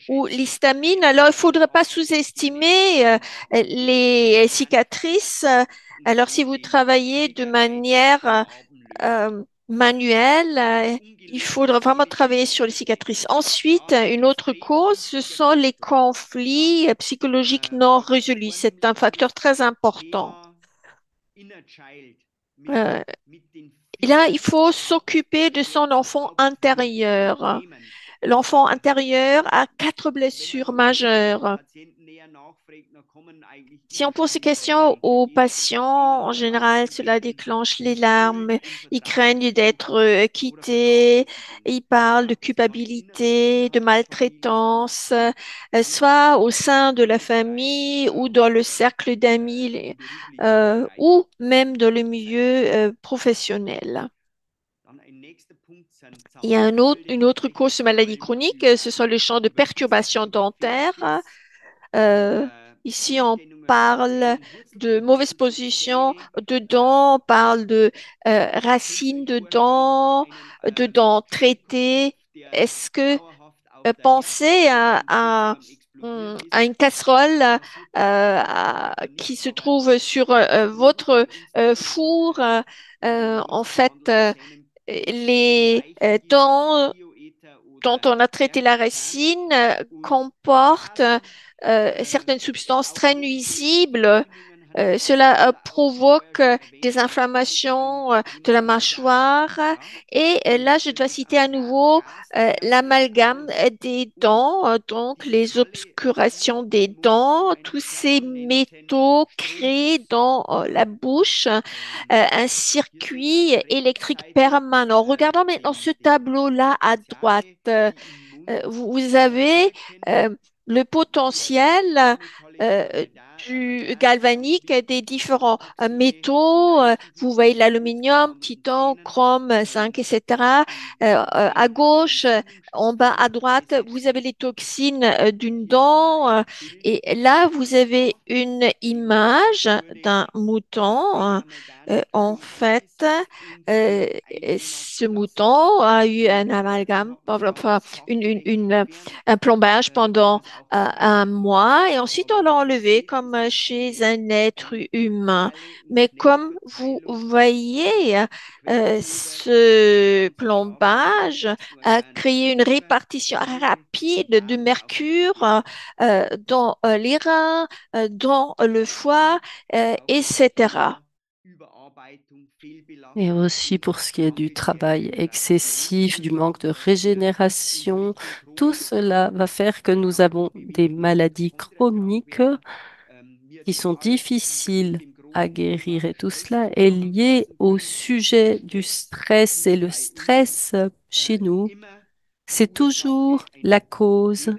ou l'histamine. Alors, il ne faudrait pas sous-estimer les cicatrices. Alors, si vous travaillez de manière manuel, il faudra vraiment travailler sur les cicatrices. Ensuite, une autre cause, ce sont les conflits psychologiques non résolus. C'est un facteur très important. Euh, et là, il faut s'occuper de son enfant intérieur. L'enfant intérieur a 4 blessures majeures. Si on pose ces questions aux patients, en général, cela déclenche les larmes. Ils craignent d'être quittés. Ils parlent de culpabilité, de maltraitance, soit au sein de la famille ou dans le cercle d'amis, ou même dans le milieu professionnel. Il y a une autre cause de maladie chronique, ce sont les champs de perturbations dentaires. Euh, Ici, on parle de mauvaise position de dents, on parle de racines de dents traitées. Est-ce que pensez à une casserole qui se trouve sur votre four? En fait, les dents dont on a traité la racine comportent certaines substances très nuisibles. Cela provoque des inflammations de la mâchoire. Et là, je dois citer à nouveau l'amalgame des dents, donc les obscurations des dents, tous ces métaux créés dans la bouche, un circuit électrique permanent. Regardons maintenant ce tableau-là à droite. Vous avez le potentiel euh, du galvanique des différents métaux. Vous voyez l'aluminium, titan, chrome, zinc, etc. À gauche, en bas à droite, vous avez les toxines d'une dent. Et là, vous avez une image d'un mouton. En fait, euh, ce mouton a eu un amalgame, enfin, un plombage pendant un mois et ensuite on l'a enlevé comme chez un être humain. Mais comme vous voyez, ce plombage a créé une répartition rapide de mercure dans les reins, dans le foie, etc. Et aussi pour ce qui est du travail excessif, du manque de régénération, tout cela va faire que nous avons des maladies chroniques qui sont difficiles à guérir. Et tout cela est lié au sujet du stress. Et le stress chez nous, c'est toujours la cause,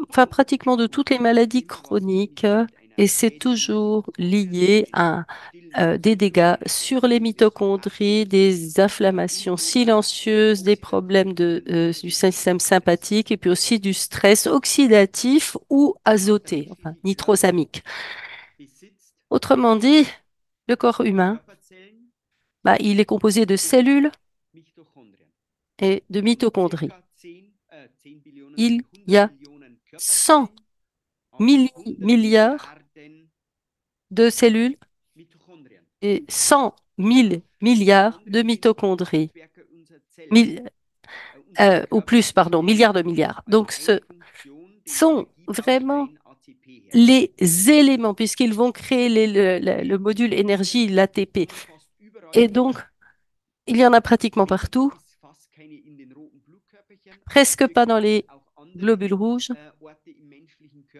enfin pratiquement de toutes les maladies chroniques, et c'est toujours lié à des dégâts sur les mitochondries, des inflammations silencieuses, des problèmes du système sympathique et puis aussi du stress oxydatif ou azoté, enfin nitrosamique. Autrement dit, le corps humain, bah, il est composé de cellules et de mitochondries. Il y a 100 milliards de cellules et 100 000 milliards de mitochondries. Mille- ou plus, pardon, milliards de milliards. Donc, ce sont vraiment les éléments, puisqu'ils vont créer le module énergie, l'ATP. Et donc, il y en a pratiquement partout, presque pas dans les globules rouges,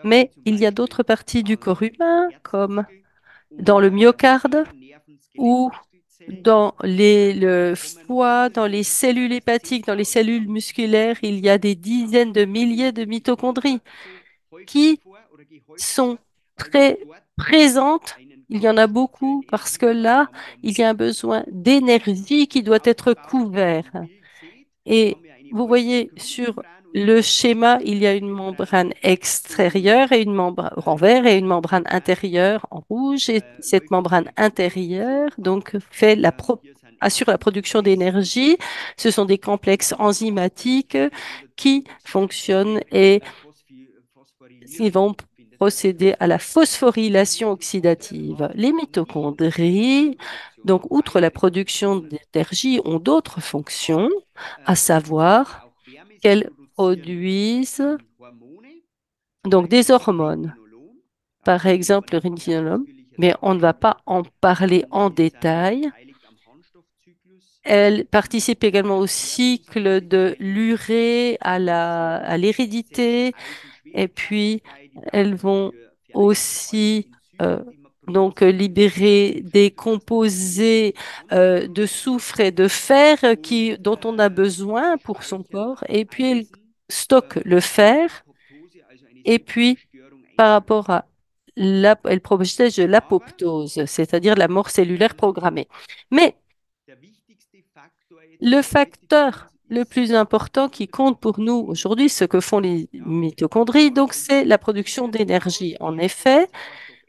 mais il y a d'autres parties du corps humain, comme dans le myocarde ou dans le foie, dans les cellules hépatiques, dans les cellules musculaires, il y a des dizaines de milliers de mitochondries qui sont très présentes. Il y en a beaucoup parce que là, il y a un besoin d'énergie qui doit être couvert. Et vous voyez sur le schéma, il y a une membrane extérieure et une membrane en vert et une membrane intérieure en rouge. Et cette membrane intérieure, donc, assure la production d'énergie. Ce sont des complexes enzymatiques qui fonctionnent et qui vont procéder à la phosphorylation oxydative. Les mitochondries, donc, outre la production d'énergie, ont d'autres fonctions, à savoir qu'elles produisent donc des hormones, par exemple le rétinolone, mais on ne va pas en parler en détail. Elles participent également au cycle de l'urée, à l'hérédité, et puis elles vont aussi donc libérer des composés de soufre et de fer dont on a besoin pour son corps, et puis elles stockent le fer, et puis par rapport à elle protège de l'apoptose, c'est-à-dire la mort cellulaire programmée. Mais le facteur le plus important qui compte pour nous aujourd'hui, ce que font les mitochondries, donc c'est la production d'énergie. En effet,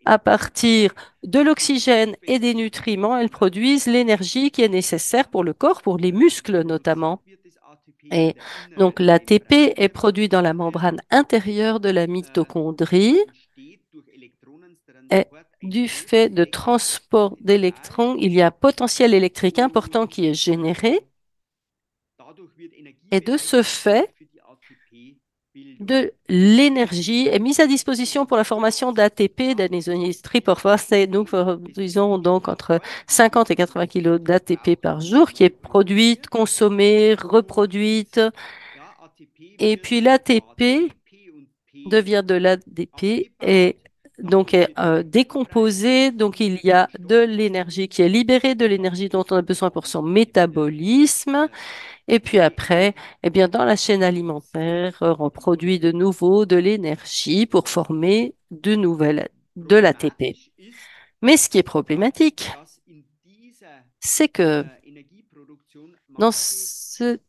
à partir de l'oxygène et des nutriments, elles produisent l'énergie qui est nécessaire pour le corps, pour les muscles notamment. Et donc l'ATP est produit dans la membrane intérieure de la mitochondrie et du fait de transport d'électrons, il y a un potentiel électrique important qui est généré. Et de ce fait, de l'énergie est mise à disposition pour la formation d'ATP, d'adenosine triphosphate. Nous produisons donc entre 50 et 80 kg d'ATP par jour qui est produite, consommée, reproduite. Et puis l'ATP devient de l'ADP et donc est décomposée. Donc il y a de l'énergie qui est libérée, de l'énergie dont on a besoin pour son métabolisme. Et puis après, eh bien, dans la chaîne alimentaire, on produit de nouveau de l'énergie pour former de l'ATP. Mais ce qui est problématique, c'est que dans cette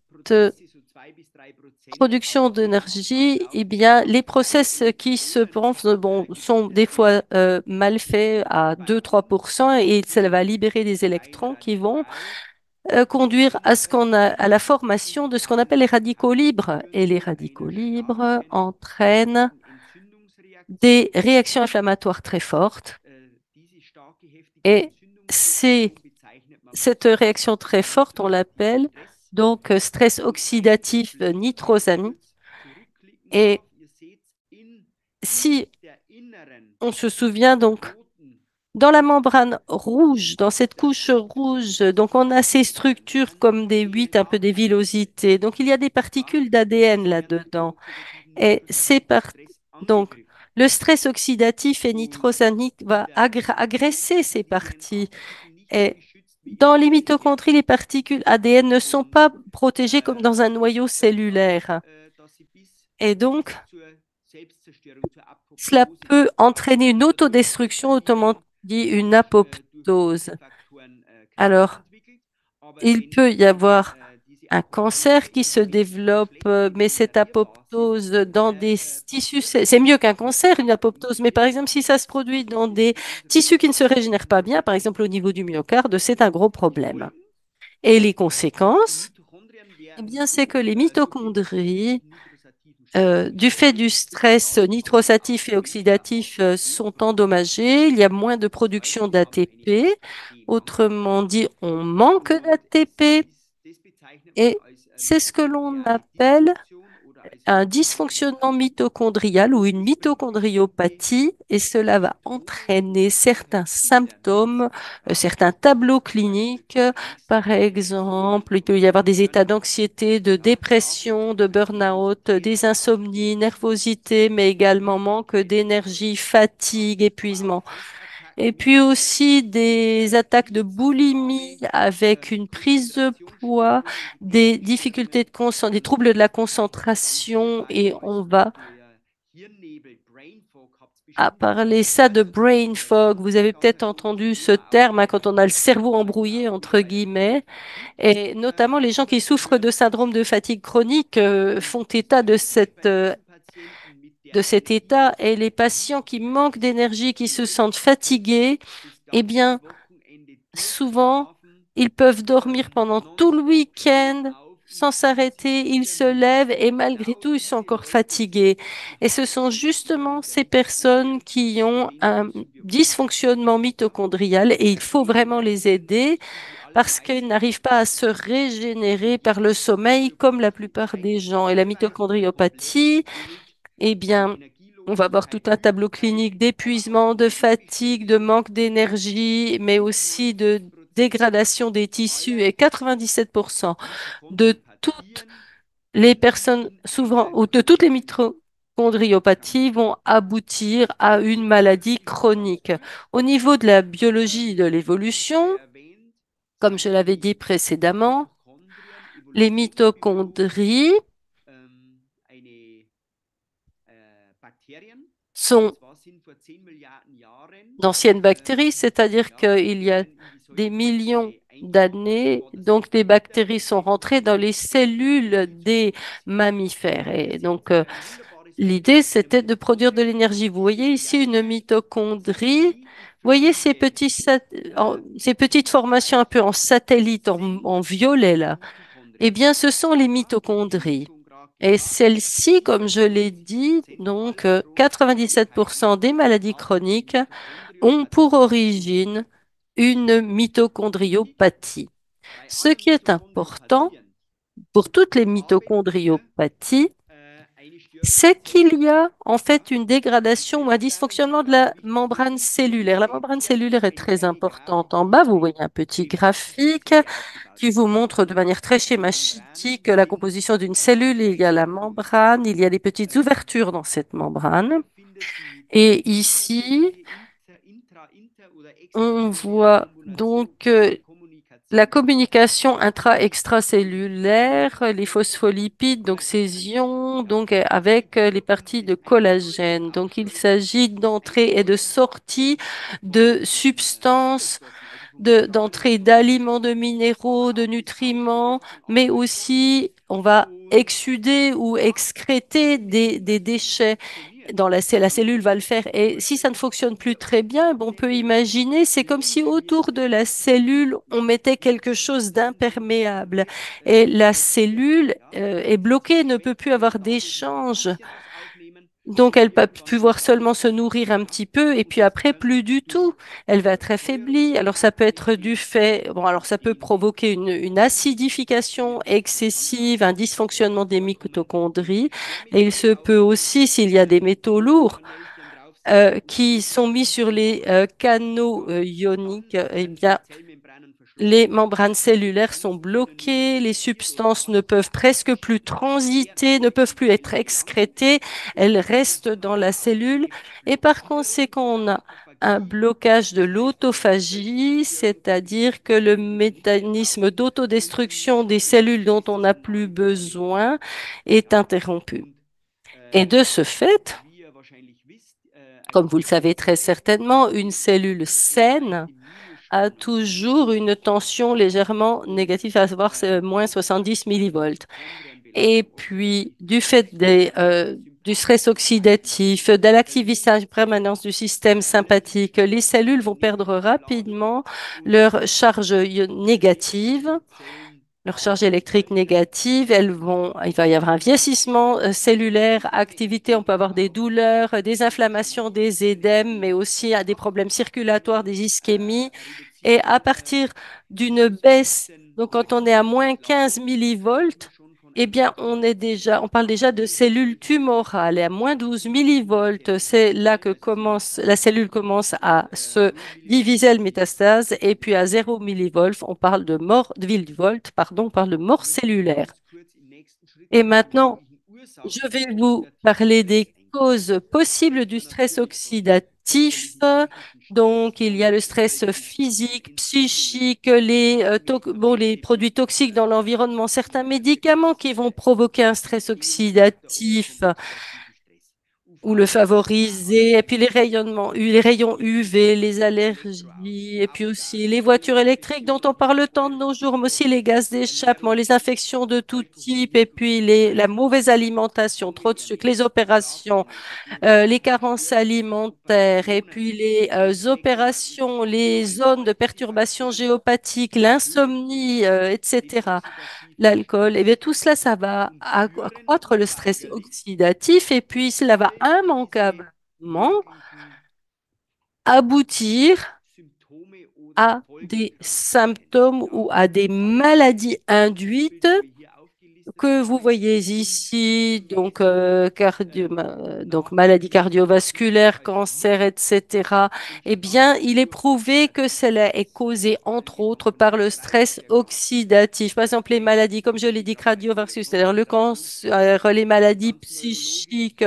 production d'énergie, eh bien, les process qui se pensent, bon, sont des fois mal faits à 2-3% et ça va libérer des électrons qui vont conduire à à la formation de ce qu'on appelle les radicaux libres. Et les radicaux libres entraînent des réactions inflammatoires très fortes. Et c'est cette réaction très forte, on l'appelle donc stress oxydatif nitrosamique. Et si on se souvient donc, dans la membrane rouge, dans cette couche rouge, donc on a ces structures comme des huit, un peu des villosités. Donc il y a des particules d'ADN là-dedans. Et donc le stress oxydatif et nitrosamique va agresser ces parties. Et dans les mitochondries, les particules ADN ne sont pas protégées comme dans un noyau cellulaire. Et donc, cela peut entraîner une autodestruction, autrement dit une apoptose. Alors, il peut y avoir un cancer qui se développe, mais cette apoptose dans des tissus, c'est mieux qu'un cancer, une apoptose, mais par exemple, si ça se produit dans des tissus qui ne se régénèrent pas bien, par exemple au niveau du myocarde, c'est un gros problème. Et les conséquences, eh bien, c'est que les mitochondries, du fait du stress nitrosatif et oxydatif, sont endommagées. Il y a moins de production d'ATP. Autrement dit, on manque d'ATP et c'est ce que l'on appelle un dysfonctionnement mitochondrial ou une mitochondriopathie et cela va entraîner certains symptômes, certains tableaux cliniques. Par exemple, il peut y avoir des états d'anxiété, de dépression, de burn-out, des insomnies, nervosité, mais également manque d'énergie, fatigue, épuisement. Et puis aussi des attaques de boulimie avec une prise de poids, des difficultés des troubles de la concentration et on va parler ça de brain fog. Vous avez peut-être entendu ce terme hein, quand on a le cerveau embrouillé, entre guillemets, et notamment les gens qui souffrent de syndrome de fatigue chronique font état de cet état et les patients qui manquent d'énergie, qui se sentent fatigués, eh bien, souvent, ils peuvent dormir pendant tout le week-end sans s'arrêter, ils se lèvent et malgré tout, ils sont encore fatigués. Et ce sont justement ces personnes qui ont un dysfonctionnement mitochondrial et il faut vraiment les aider parce qu'ils n'arrivent pas à se régénérer par le sommeil comme la plupart des gens. Et la mitochondriopathie, eh bien, on va avoir tout un tableau clinique d'épuisement, de fatigue, de manque d'énergie, mais aussi de dégradation des tissus. Et 97% de toutes les personnes souffrant ou de toutes les mitochondriopathies vont aboutir à une maladie chronique. Au niveau de la biologie de l'évolution, comme je l'avais dit précédemment, les mitochondries sont d'anciennes bactéries, c'est-à-dire qu'il y a des millions d'années, donc des bactéries sont rentrées dans les cellules des mammifères. Et donc, l'idée, c'était de produire de l'énergie. Vous voyez ici une mitochondrie. Vous voyez ces petites formations un peu en satellite, en violet là. Eh bien, ce sont les mitochondries. Et celles-ci, comme je l'ai dit, donc 97% des maladies chroniques ont pour origine une mitochondriopathie. Ce qui est important pour toutes les mitochondriopathies, c'est qu'il y a en fait une dégradation ou un dysfonctionnement de la membrane cellulaire. La membrane cellulaire est très importante. En bas, vous voyez un petit graphique qui vous montre de manière très schématique la composition d'une cellule. Il y a la membrane, il y a des petites ouvertures dans cette membrane. Et ici, on voit donc la communication intra-extracellulaire, les phospholipides, donc ces ions, donc avec les parties de collagène. Donc il s'agit d'entrée et de sortie de substances, d'entrée d'aliments, de minéraux, de nutriments, mais aussi on va exsuder ou excréter des déchets la cellule va le faire. Et si ça ne fonctionne plus très bien, bon, on peut imaginer, c'est comme si autour de la cellule, on mettait quelque chose d'imperméable. Et la cellule est bloquée, ne peut plus avoir d'échange. Donc, elle va pouvoir seulement se nourrir un petit peu et puis après, plus du tout. Elle va être affaiblie. Alors, ça peut être du fait, bon, alors ça peut provoquer une acidification excessive, un dysfonctionnement des mitochondries. Et il se peut aussi, s'il y a des métaux lourds, qui sont mis sur les canaux ioniques, eh bien, les membranes cellulaires sont bloquées, les substances ne peuvent presque plus transiter, ne peuvent plus être excrétées, elles restent dans la cellule et par conséquent, on a un blocage de l'autophagie, c'est-à-dire que le mécanisme d'autodestruction des cellules dont on n'a plus besoin est interrompu. Et de ce fait, comme vous le savez très certainement, une cellule saine a toujours une tension légèrement négative, à savoir c'est moins 70 millivolts. Et puis, du stress oxydatif, de l'activation permanence du système sympathique, les cellules vont perdre rapidement leur charge négative, leur charge électrique négative, il va y avoir un vieillissement cellulaire, activité, on peut avoir des douleurs, des inflammations, des édèmes, mais aussi des problèmes circulatoires, des ischémies. Et à partir d'une baisse, donc quand on est à moins 15 millivolts, eh bien, on parle déjà de cellules tumorales. Et à moins 12 millivolts, c'est là que la cellule commence à se diviser, elle métastase. Et puis à 0 millivolts, on parle de mort, de millivolts, pardon, on parle de mort cellulaire. Et maintenant, je vais vous parler des causes possibles du stress oxydatif. Donc, il y a le stress physique, psychique, les produits toxiques dans l'environnement, certains médicaments qui vont provoquer un stress oxydatif ou le favoriser, et puis les rayons UV, les allergies, et puis aussi les voitures électriques dont on parle tant de nos jours, mais aussi les gaz d'échappement, les infections de tout type, et puis la mauvaise alimentation, trop de sucre, les opérations, les carences alimentaires, et puis les opérations, les zones de perturbation géopathique, l'insomnie, etc., l'alcool, et bien tout cela, ça va accroître le stress oxydatif et puis cela va immanquablement aboutir à des symptômes ou à des maladies induites que vous voyez ici, donc, donc maladie cardiovasculaire, cancer, etc., eh bien, il est prouvé que cela est causé, entre autres, par le stress oxydatif. Par exemple, les maladies, comme je l'ai dit, cardiovasculaires, c'est-à-dire le cancer, les maladies psychiques,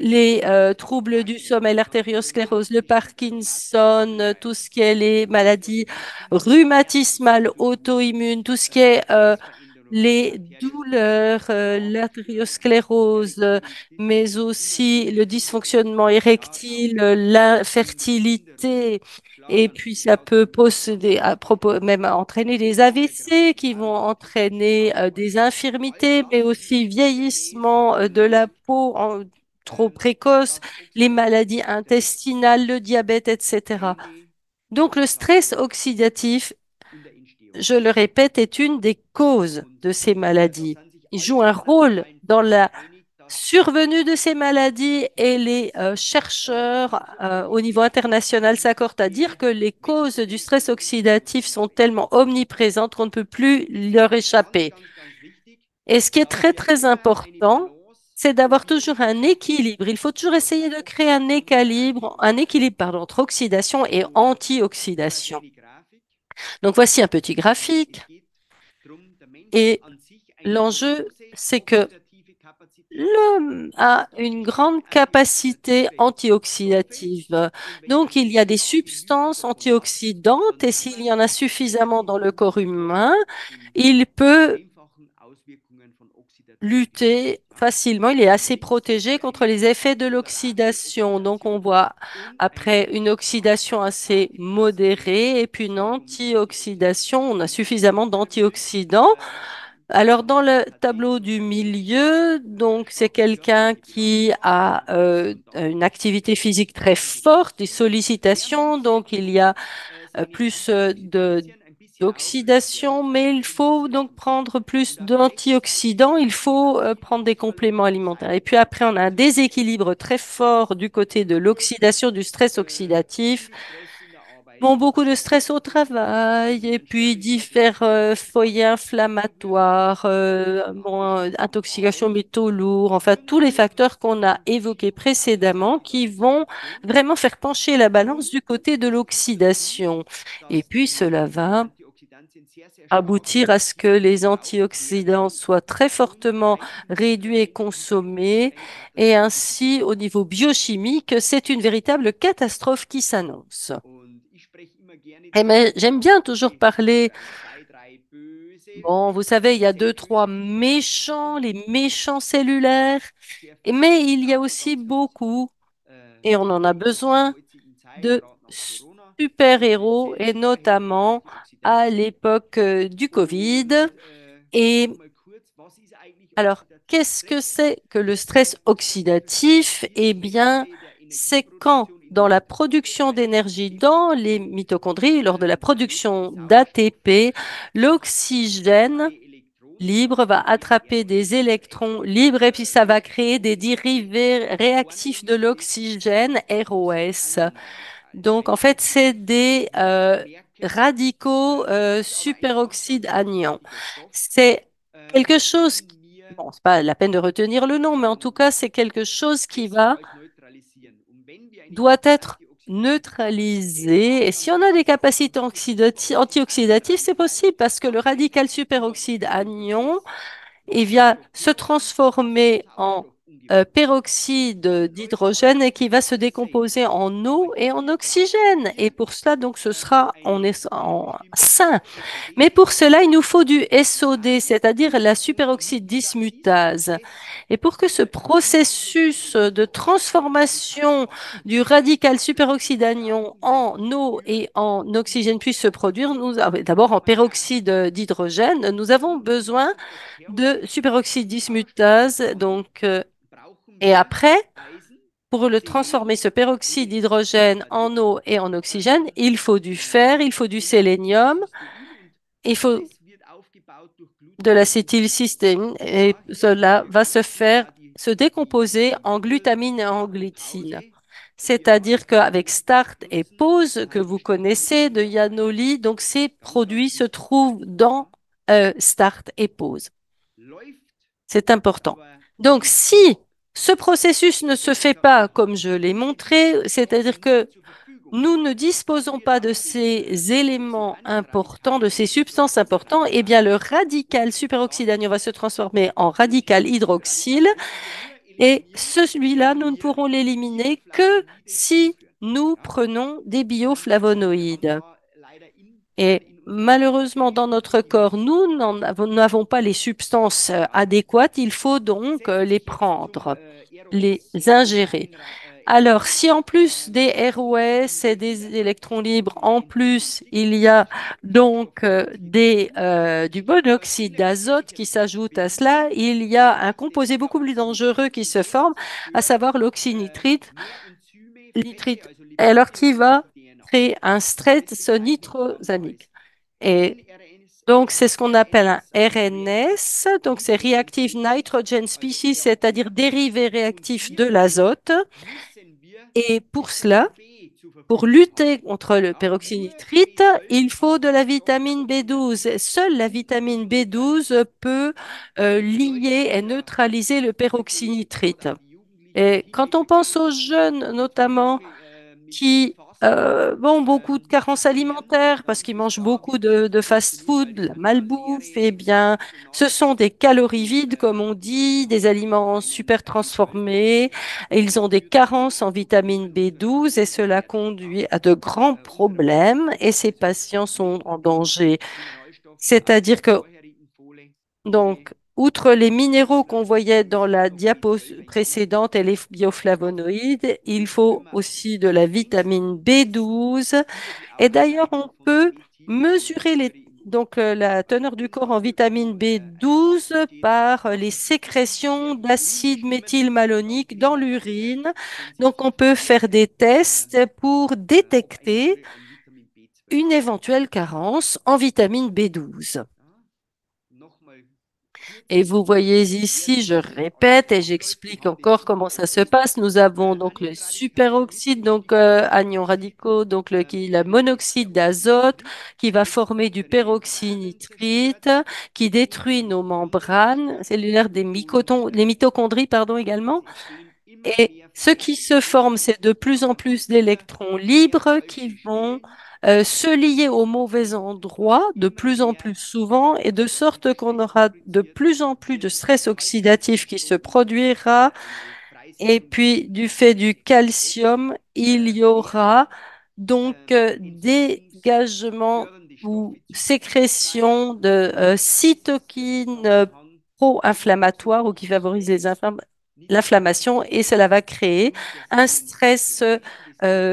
les troubles du sommeil, l'artériosclérose, le Parkinson, tout ce qui est les maladies rhumatismales, auto-immunes, tout ce qui est les douleurs, l'artériosclérose, mais aussi le dysfonctionnement érectile, l'infertilité. Et puis, ça peut posséder, à propos, même entraîner des AVC qui vont entraîner des infirmités, mais aussi vieillissement de la peau trop précoce, les maladies intestinales, le diabète, etc. Donc, le stress oxydatif, je le répète, est une des causes de ces maladies. Il joue un rôle dans la survenue de ces maladies et les chercheurs au niveau international s'accordent à dire que les causes du stress oxydatif sont tellement omniprésentes qu'on ne peut plus leur échapper. Et ce qui est très, très important, c'est d'avoir toujours un équilibre. Il faut toujours essayer de créer un équilibre, pardon, entre oxydation et antioxydation. Donc voici un petit graphique et l'enjeu, c'est que l'homme a une grande capacité antioxydative. Donc, il y a des substances antioxydantes et s'il y en a suffisamment dans le corps humain, il peut lutter facilement. Il est assez protégé contre les effets de l'oxydation. Donc, on voit après une oxydation assez modérée et puis une antioxydation. On a suffisamment d'antioxydants. Alors, dans le tableau du milieu, donc c'est quelqu'un qui a une activité physique très forte, des sollicitations, donc il y a plus d'oxydation, mais il faut donc prendre plus d'antioxydants, il faut prendre des compléments alimentaires. Et puis après, on a un déséquilibre très fort du côté de l'oxydation, du stress oxydatif. Bon, beaucoup de stress au travail et puis divers foyers inflammatoires, bon, intoxication métaux lourds, enfin tous les facteurs qu'on a évoqués précédemment qui vont vraiment faire pencher la balance du côté de l'oxydation. Et puis cela va aboutir à ce que les antioxydants soient très fortement réduits et consommés et ainsi au niveau biochimique, c'est une véritable catastrophe qui s'annonce. Eh mais j'aime bien toujours parler. Bon, vous savez, il y a deux, trois méchants, les méchants cellulaires, mais il y a aussi beaucoup, et on en a besoin, de super-héros, et notamment à l'époque du Covid. Et alors, qu'est-ce que c'est que le stress oxydatif? Eh bien, c'est quand, dans la production d'énergie dans les mitochondries, lors de la production d'ATP, l'oxygène libre va attraper des électrons libres et puis ça va créer des dérivés réactifs de l'oxygène, ROS. Donc, en fait, c'est des radicaux superoxydes anions. C'est quelque chose, bon, c'est pas la peine de retenir le nom, mais en tout cas, c'est quelque chose qui doit être neutralisé. Et si on a des capacités antioxydatives, c'est possible parce que le radical superoxyde anion il vient se transformer en peroxyde d'hydrogène et qui va se décomposer en eau et en oxygène. Et pour cela, donc, ce sera en sain. Mais pour cela, il nous faut du SOD, c'est-à-dire la superoxyde dismutase. Et pour que ce processus de transformation du radical superoxyde anion en eau et en oxygène puisse se produire, d'abord en peroxyde d'hydrogène, nous avons besoin de superoxyde dismutase. Donc, et après, pour le transformer, ce peroxyde d'hydrogène en eau et en oxygène, il faut du fer, il faut du sélénium, il faut de l'acétylcystéine et cela va se décomposer en glutamine et en glycine. C'est-à-dire qu'avec Start et Pause, que vous connaissez de Yanoli, donc ces produits se trouvent dans Start et Pause. C'est important. Donc, si ce processus ne se fait pas comme je l'ai montré, c'est-à-dire que nous ne disposons pas de ces éléments importants, de ces substances importantes, eh bien, le radical superoxyde anion va se transformer en radical hydroxyle et celui-là, nous ne pourrons l'éliminer que si nous prenons des bioflavonoïdes. Et malheureusement, dans notre corps, nous n'avons pas les substances adéquates. Il faut donc les prendre, les ingérer. Alors, si en plus des ROS et des électrons libres, en plus, il y a donc du monoxyde d'azote qui s'ajoute à cela, il y a un composé beaucoup plus dangereux qui se forme, à savoir l'oxynitrite, alors qui va créer un stress nitrosamique. Et donc, c'est ce qu'on appelle un RNS, donc c'est Reactive Nitrogen Species, c'est-à-dire dérivé réactif de l'azote. Et pour cela, Pour lutter contre le peroxynitrite, il faut de la vitamine B12. Seule la vitamine B12 peut lier et neutraliser le peroxynitrite. Et quand on pense aux jeunes, notamment, qui ont beaucoup de carences alimentaires parce qu'ils mangent beaucoup de fast-food, de la malbouffe, eh bien, ce sont des calories vides, comme on dit, des aliments super transformés. Ils ont des carences en vitamine B12 et cela conduit à de grands problèmes et ces patients sont en danger. C'est-à-dire que donc, outre les minéraux qu'on voyait dans la diapo précédente et les bioflavonoïdes, il faut aussi de la vitamine B12. Et d'ailleurs, on peut mesurer la teneur du corps en vitamine B12 par les sécrétions d'acide méthylmalonique dans l'urine. Donc, on peut faire des tests pour détecter une éventuelle carence en vitamine B12. Et vous voyez ici, je répète et j'explique encore comment ça se passe. Nous avons donc le superoxyde, donc anions radicaux, donc la monoxyde d'azote qui va former du peroxynitrite, qui détruit nos membranes cellulaires les mitochondries, pardon, également. Et ce qui se forme, c'est de plus en plus d'électrons libres qui vont se lier au mauvais endroit de plus en plus souvent et de sorte qu'on aura de plus en plus de stress oxydatif qui se produira. Et puis, du fait du calcium, il y aura donc dégagement ou sécrétion de cytokines pro-inflammatoires ou qui favorisent l'inflammation et cela va créer un stress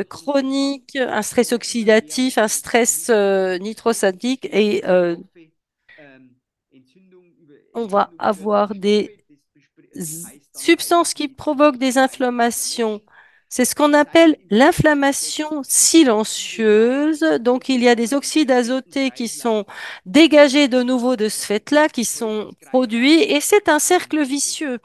chronique, un stress oxydatif, un stress nitrosaminique et on va avoir des substances qui provoquent des inflammations. C'est ce qu'on appelle l'inflammation silencieuse. Donc, il y a des oxydes azotés qui sont dégagés de nouveau de ce fait-là, qui sont produits, et c'est un cercle vicieux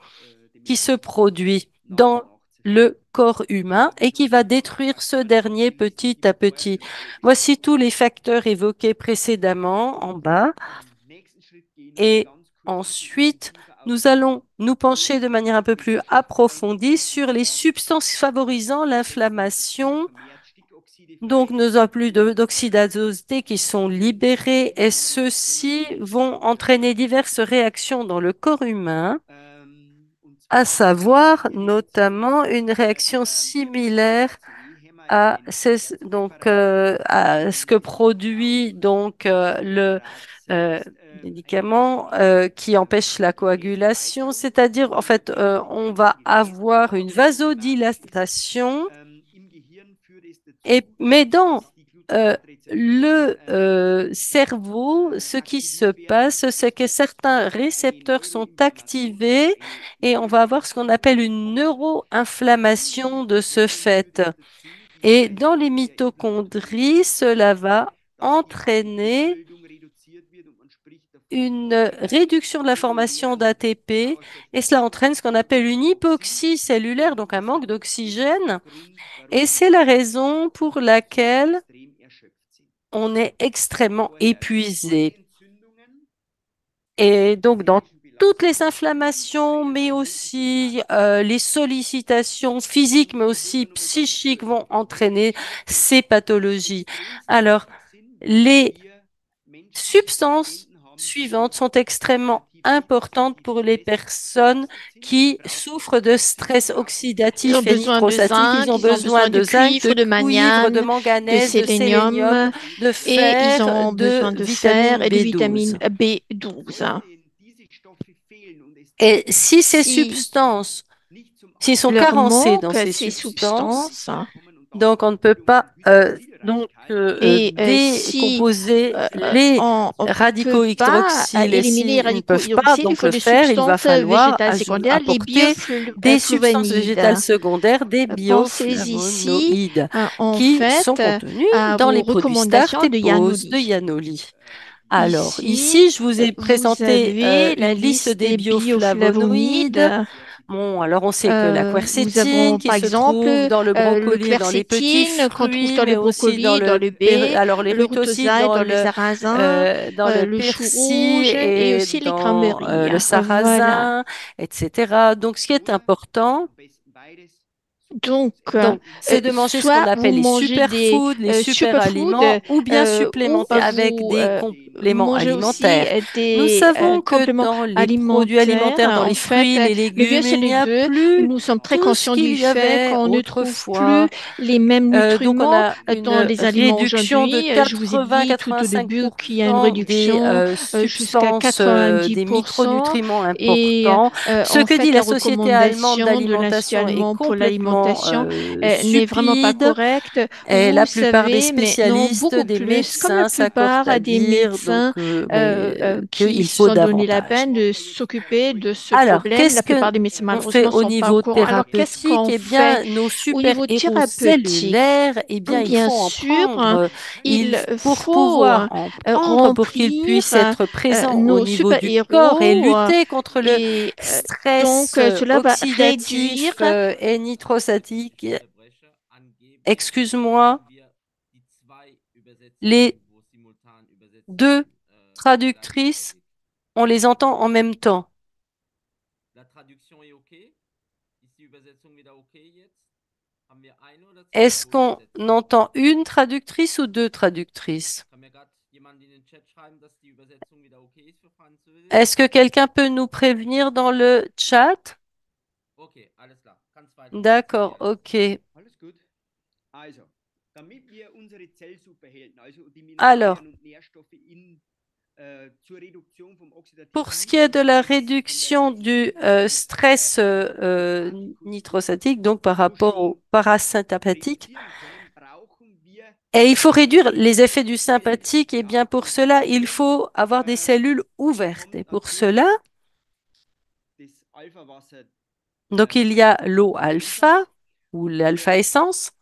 qui se produit dans le corps humain et qui va détruire ce dernier petit à petit. Voici tous les facteurs évoqués précédemment en bas. Et ensuite, nous allons nous pencher de manière un peu plus approfondie sur les substances favorisant l'inflammation. Donc, nous avons plus d'oxydes azotés qui sont libérés et ceux-ci vont entraîner diverses réactions dans le corps humain, à savoir notamment une réaction similaire à ce que produit le euh, médicament qui empêche la coagulation, c'est-à-dire en fait on va avoir une vasodilatation mais dans le cerveau, ce qui se passe, c'est que certains récepteurs sont activés et on va avoir ce qu'on appelle une neuroinflammation de ce fait. Et dans les mitochondries, cela va entraîner une réduction de la formation d'ATP et cela entraîne ce qu'on appelle une hypoxie cellulaire, donc un manque d'oxygène. Et c'est la raison pour laquelle on est extrêmement épuisé. Et donc, dans toutes les inflammations, mais aussi les sollicitations physiques, mais aussi psychiques vont entraîner ces pathologies. Alors, les substances suivantes sont extrêmement importantes pour les personnes qui souffrent de stress Ils ont oxydatif et besoin de nitrosatique. zinc, Ils ont ils ont besoin besoin de de zinc, cuivre, de de cuivre, de manganèse, de manganèse, de sélénium, sélénium de et ils fer, ont de besoin de fer vitamine et de vitamine B12. B12. Et si ces Si substances, s'ils sont leur carencés dans manque ces ces substances, substances donc on ne peut pas et si décomposer les on ne peut radicaux pas hydroxyles. Et éliminer les s'ils ne radicaux peuvent pas hydroxydes, il donc faut le des faire, il va substances falloir végétales secondaires, les apporter des substances végétales bioflavonoïdes. secondaires, des Pensez ici, bioflavonoïdes, en qui sont fait, contenus à dans vos les produits start recommandations et de pause de Yanoli. Yanoli. Alors, Ici, ici, je vous ai vous présenté avez la une liste liste des des bioflavonoïdes bioflavonoïdes. Bon, alors on sait que la Nous quercétine avons qui par se exemple trouve dans le le brocoli et dans les petits quercétine qu'on trouve fruits, dans le mais aussi dans brocoli, dans le le baie, alors les le rutosides rutauzade, dans le sarrasin, dans le le chou persil rouge et et aussi les dans cranberries. le Voilà. sarrasin, etc. Donc, ce qui est Oder important, am besten beides, so Donc, kurz enthalten. c'est de manger ce qu'on soit vous appelle les mangez des superfoods, les super superfoods aliments, ou bien ou supplémenter avec vous des compléments mangez aussi alimentaire. Nous des savons que compléments dans les produits alimentaires. alimentaires, dans les En fait, fruits, les le mieux, légumes, c'est il le n'y a deux. plus Nous sommes très tout ce conscients du qu'il y fait avait qu'on ne trouve plus autrefois. les mêmes Donc, on nutriments a dans une les aliments réduction de aujourd'hui. Je vous ai dit tout au début qu'il y a une 80-85% des réduction jusqu'à substances, des 90%. micronutriments Et importants. Ce en que dit fait, la la Société allemande recommandation de l'Institut d'alimentation est allemand pour complètement l'alimentation n'est vraiment pas stupide. correcte. Et Vous la plupart des savez maintenant spécialistes, beaucoup des plus, comme la médecins s'accordent à plupart des dire médecins qui qu'il se faut sont donné la davantage. peine de s'occuper de ce Alors, problème. qu'est-ce La que plupart des médecins, on fait malheureusement, ne au sont pas au niveau courant. Alors, qu'est-ce thérapeutique? qu'on Eh fait bien, nos au niveau super-héros thérapeutique? cellulaires, eh bien, il Bien faut en sûr, prendre. il Pour faut pouvoir en prendre, pour qu'ils remplir puissent être présents au nos niveau du corps et super-héros lutter contre le et stress donc cela va réduire. oxydatif et nitrosatique. Excuse-moi, les deux traductrices, on les entend en même temps. Est-ce qu'on entend une traductrice ou deux traductrices? Est-ce que quelqu'un peut nous prévenir dans le chat? D'accord, ok. Alles gut. Also, damit wir unsere Zellsuperhelden, also die Alors, Mineralien und Nährstoffe zur Reduktion vom pour oxidativen ce qui est de la Stress von der réduction du Zellphysiologie stress Parasympathikus nitrosatique, donc par so rapport schon au parasympathique, reduzieren können, brauchen wir et il faut réduire les effets du spezielle sympathique, et bien pour cela, il Zelltypen. faut avoir des cellules Die ouvertes. kommen Et dann pour durch cela, das Alpha-Wasser donc il y a l'eau alpha Einsatz ou l'alpha essence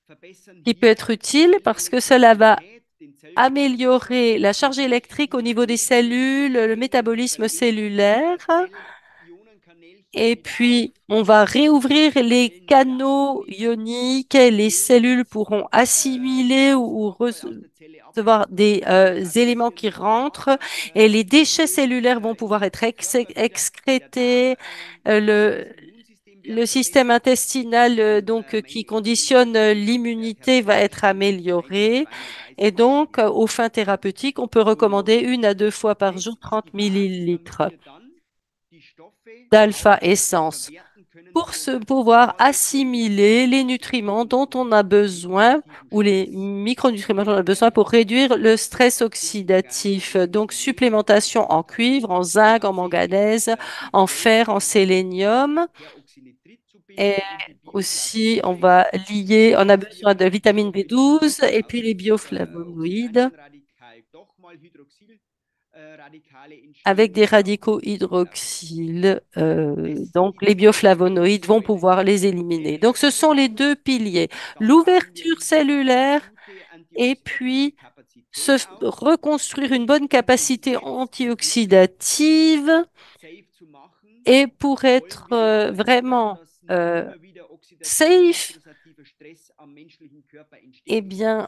verbessern qui peut hier être utile die parce que cela va Elektrolytät, den Zellstoffwechsel améliorer la und charge brechen électrique au die niveau des Ionen cellules, le Kanäle und métabolisme verlegen cellulaire. Zell-Ionenkanälchen Et wieder auf, puis, on va sodass réouvrir die les Zellen wieder canaux aufgehen ioniques et les und cellules pourront assimiler ou Ballaststoffe aus der Zelle recevoir ableiten des und die éléments qui transzellularen rentrent Marker et les déchets durch cellulaires vont pouvoir être den Körper wieder. Der excrétés. Darm, Euh, also le, das Immunsystem wird le système verbessert intestinal und qui meine conditionne Immunität l'immunité wird va être hervorgestellt mit 1 bis amélioré. 230 Et donc, aux Milliliter fins pro Tag. thérapeutiques, on peut recommander Und 1 à 2 fois par jour das ist 30 die Basis, damit millilitres wir dann die Stoffe d'alpha auch wieder essence verwerten können pour für se unser pouvoir Immunsystem assimiler les und nutriments dont on a unseren besoin oxidativen ou les Stress micronutriments dont on a besoin regulieren. pour réduire le stress Das Organ oxydatif. Donc, benötigt supplémentation en cuivre, en zinc, en tatsächlich manganèse, viel en fer, en Calcium, um sélénium. Peroxynitrit zu Et bilden und die aussi, on Bioflavonoide. va lier, on a Das besoin de vitamine B12 Pyruvate et aus puis les bioflavonoïdes Oxidationsradikal doch mal Hydroxylradikale avec entstehen des und brauchen radicaux wir die wieder. hydroxyles. Das sind Donc, die les zwei bioflavonoïdes vont Säulen pouvoir les éliminer. Donc, ce sont les deux Zellstoffwechsels. piliers, Dann bauen wir l'ouverture uns eine cellulaire gute et antioxidative puis Kapazität auf, reconstruire une bonne um uns capacité selbst wieder antioxydative safe zu machen, et pour wollen être wir ja verhindern, vraiment dass euh, immer wieder oxidativer, safe. nitrosativer Stress am menschlichen Körper Eh entsteht. bien,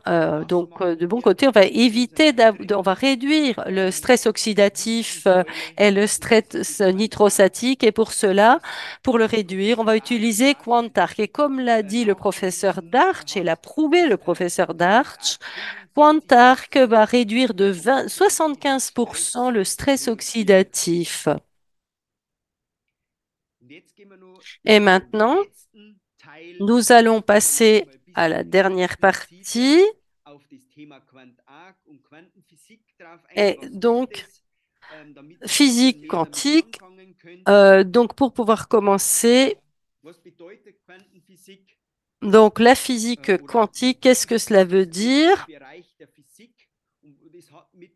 Was de machen bon wir côté, on va mit éviter, unserem on va Stress? réduire le stress oxydatif Wichtigsäule, et le und das ist die stress Quantarc. nitrosatique. Et pour cela, Das pour le réduire, on va Professor utiliser Dark Quantarc. Et comme l'a dit le professeur nachgewiesen Darch, et l'a hat, prouvé dass le professeur Darch, Quantarc 75% Quantarc va réduire de des oxidativen 75% Stress le stress reduziert. oxydatif. Und jetzt gehen wir nur Et zum maintenant, letzten Teil, nous allons wo wir noch passer mal ein à la bisschen dernière expliziter partie. auf das Thema Quantarc und Quantenphysik drauf eingehen. Et Was donc, ist es? Damit ihr ein bisschen physique mehr damit quantique. anfangen könnt. Donc, pour pouvoir commencer, Was bedeutet Quantenphysik? donc la physique Oder quantique, qu'est-ce que cela veut ist ein dire? Bereich der Physik und das hat mit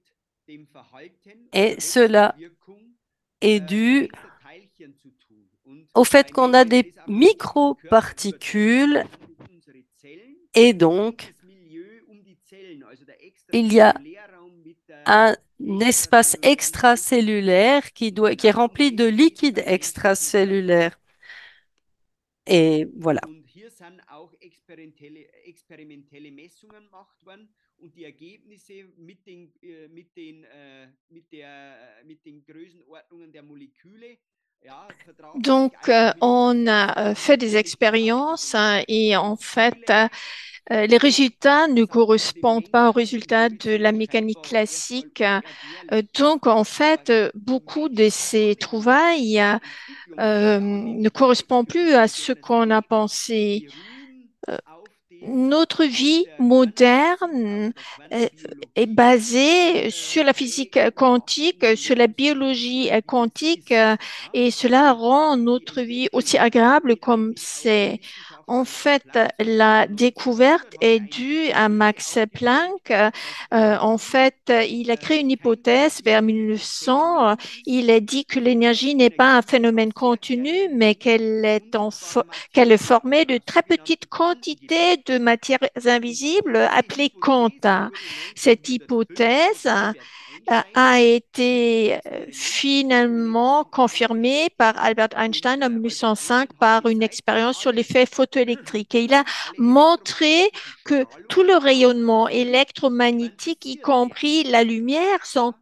dem Verhalten und Et der cela Wechselwirkung est dû kleinster Teilchen zu tun. Und au fait beim qu'on a Menschen ist des das auf den menschlichen Körper microparticules übertragen und unsere Zellen et und donc das Milieu um die Zellen, also der il y a Extrazellulärraum mit der un espace extrazellularen Flüssigkeit extracellulaire qui est rempli de liquide extrazellulären extracellulaire. Et voilà. Und hier sind auch experimentelle Messungen gemacht worden und die Ergebnisse mit den Größenordnungen der Moleküle, ja, vertragen Donc, sich eigentlich on ganz a gut fait mit des den Resultaten, die expériences, von hein, et en fait, Moleküle les und résultats ne von den correspondent pas aux Mengen sind résultats würde ich de la sagen mécanique scheinbar erstmal classique. unerklärlich. Donc, en Aber fait, die beaucoup de menschliche ces Fortbewegung trouvailles und Entwicklung, ne die correspondent plus à Entwicklungsschritte ce des qu'on a Planeten pensé. beruhen Notre auf vie der Quantenphysik, auf moderne der euh, est Quantenbiologie basée und sur la physique quantique, sur la eben biologie dieses quantique, Wissen. Ja? et cela Und rend die notre vie Entdeckung aussi ist agréable somit comme eigentlich auf die c'est. En Wissenschaftler Max fait, Planck la zurückzuführen. découverte 1900 hat est er eine due à Hypothese Max aufgestellt, Planck. dass En Energie fait, il a créé une kein hypothèse vers kontinuierliches 1900. Phänomen ist, Il a dit que sondern dass l'énergie n'est pas un Energie phénomène durchaus sehr continu, mais kleine, unsichtbare qu'elle est Materie, formée de très petites sogenannte quantités Quantengebiete. de matières Und invisibles diese appelées Hypothese quanta. wurde Cette 1905 hypothèse von Albert a Einstein mit été Experimenten mit finalement elektrischen confirmée Kraftwerken par Albert und Einstein en Albert 1905 Einstein par hatte une seitdem expérience sur alle, l'effet photoélectrique. Et il a alle montré elektromagnetischen que tout le Strahlungen rayonnement konnten électromagnétique, y quantisiert compris werden. la lumière, sont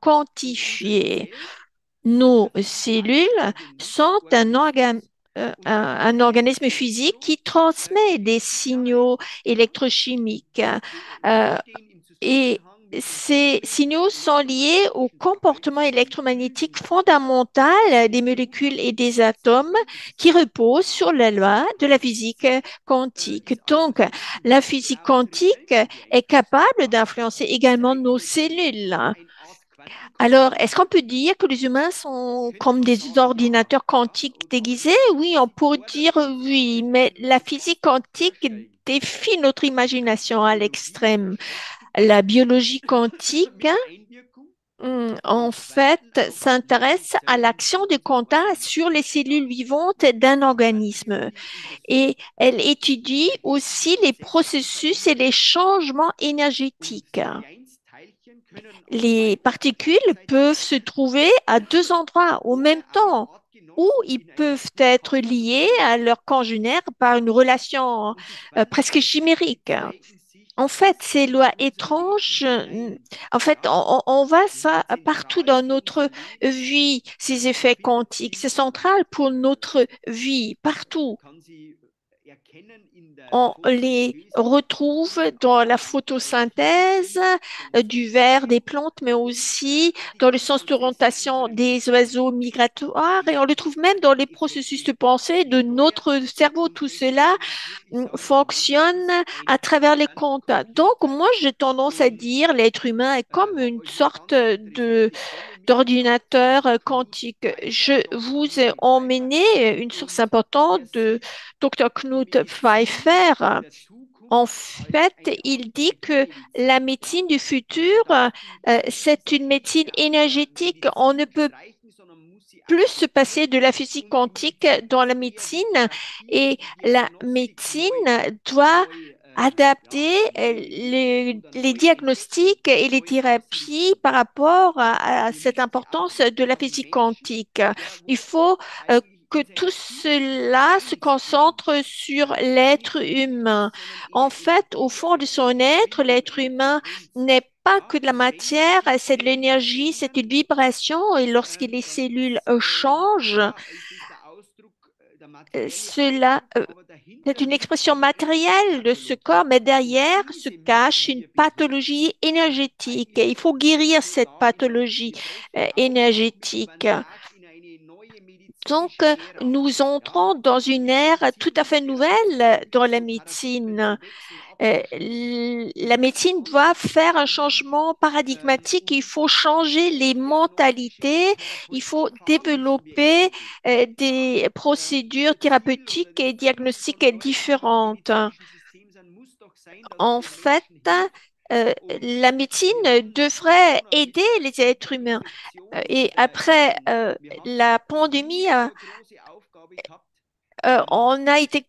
Ja? Und unsere quantifiés. Zelle ist Nos dazu cellules gemacht, diese sont Mikroorganismen un unter organisme physique qui transmet des Mikroelektrodynamik, signaux ja, électrochimiques. die Euh, stehen im et Zusammenhang mit dem ces Auftreten signaux der sont liés au elektromagnetischen comportement Ströme in électromagnétique Kühlgussform. fondamental des Und molécules et beobachten des diese atomes Zellen, diese qui reposent sur la loi de la Quantenprozess physique quantique. ist also Donc, von diesem la physique Himmelbrau unsere quantique Zellen est beeinflussen. capable Ja? d'influencer Ist également nos eigentlich der cellules. Mensch eine Art Alors, Quantencomputer? est-ce qu'on peut dire que les humains sont Könnte comme man des sagen, ja. ordinateurs Ja? quantiques Und déguisés? allerdings, die Oui, on Physik pourrait fordert dire uns auf, oui, es mais uns la wirklich physique fassbar quantique vorzustellen. défie notre Die imagination à Biologie l'extrême. beschäftigt La sich biologie quantique, mit der Einwirkung en von fait, Quanten auf s'intéresse à l'action des unser quantas sur Organismus. les Ja? cellules vivantes d'un organisme. Quantentheorie untersucht Et elle die étudie energetischen aussi les Prozesse unserer processus et les Umwelt changements und énergétiques. Kleinstteilchen können an Les zwei Orten particules gleichzeitig peuvent se trouver à deux endroits au même oder eine temps, ou Artgenossen ils in einer peuvent être liés Zufallsverbindung à sein. leur congénère par une relation Und die presque Quantenprinzipien chimérique. zeigen sich En fait, bis ces in lois unser Leben étranges, hinein. en fait, Ja? on voit Die ça sind partout zentral dans für unser notre Leben. vie, ces Man effets findet quantiques. C'est central pour notre vie, partout. kann sie erkennen in der On les Photosynthese, retrouve wie dans la die photosynthèse Photozellen von du verre, des Sonnencellen plantes, mais und aussi auch die dans le ganzen sens de Prozesse in rotation unserem des Gehirn. oiseaux migratoires et on le trouve même dans les Diese processus Effekte de pensée de steuert notre cerveau. und Tout deshalb cela würde ich wirklich sagen, der Mensch fonctionne ist à ein travers les comptes. Donc, Quantencomputer moi, j'ai tendance à und dire l'être humain est comme habe une euch hier sorte ganz de interessante Quelle mitgebracht von d'ordinateur Knut quantique. Je Pfeiffer, vous Dr. ai Knut Pfeiffer, emmené une source und importante der de sieht Dr. die Knut Medizin Pfeiffer. der En Zukunft als fait, eine Art il dit que la Energiemedizin. médecine Ja? du Und futur, er sagt, c'est sie une will nicht médecine mehr aus der énergétique. On ne Medizin peut streichen, sondern muss sie plus se passer akzeptieren. de la physique Und die quantique Medizin dans la muss eher médecine die Therapie, et die la Diagnostik médecine doit neu, adapter ja, neu lesen oder les neu entdecken, diagnostics et les neu thérapies ausrichten. par Ja? rapport à Wir cette müssen sie importance de ausrichten la auf den physique Menschen, quantique. der Il wo faut eigentlich que in tout seiner Tiefe cela se eins eben concentre sur nicht l'être Maschine humain. ist, sondern En eher fait, au Energie, fond also de son eine être, l'être schwingende humain Frequenz. n'est pas Ja? que de la Und wenn matière, sich c'est de Zellen l'énergie, c'est une verändern, vibration et lorsque les dann cellules ist, changent, ja, ist es der Ausdruck, der materielle cela, Ausdruck, aber c'est dahinter une liegt expression eine echte matérielle de ce corps, Pathologie. mais Und derrière se diese cache müssen une wir bekämpfen. pathologie Und énergétique. Et il eigentlich faut guérir so cette sagen wir, pathologie wir brechen auf mit Van énergétique. Dijk in eine neue Donc, medizinische Ära. nous Ja? entrons dans une Die ère tout Medizin à fait muss bereit nouvelle sein, dans la Ipsokaratappe médecine. zu wechseln, abzuschließen. La Und médecine doit andere zu faire un verändern. changement paradigmatique. Il Und faut die changer les neue diagnostische und mentalités. Il faut therapeutische Fragen müssen wir développer entwickeln. Ja? des procédures Unser Ziel oder thérapeutiques et das Ziel von diagnostiques neuem différentes. biomedizinischen System sein muss doch sein, dass man En den fait, Menschen hilft. Und la médecine wir haben nach devrait Corona aider mit les mit êtres der humains. Infektion, Et mit der après Impfung, wir haben la noch pandémie, nie so eine große Aufgabe gehabt, on a été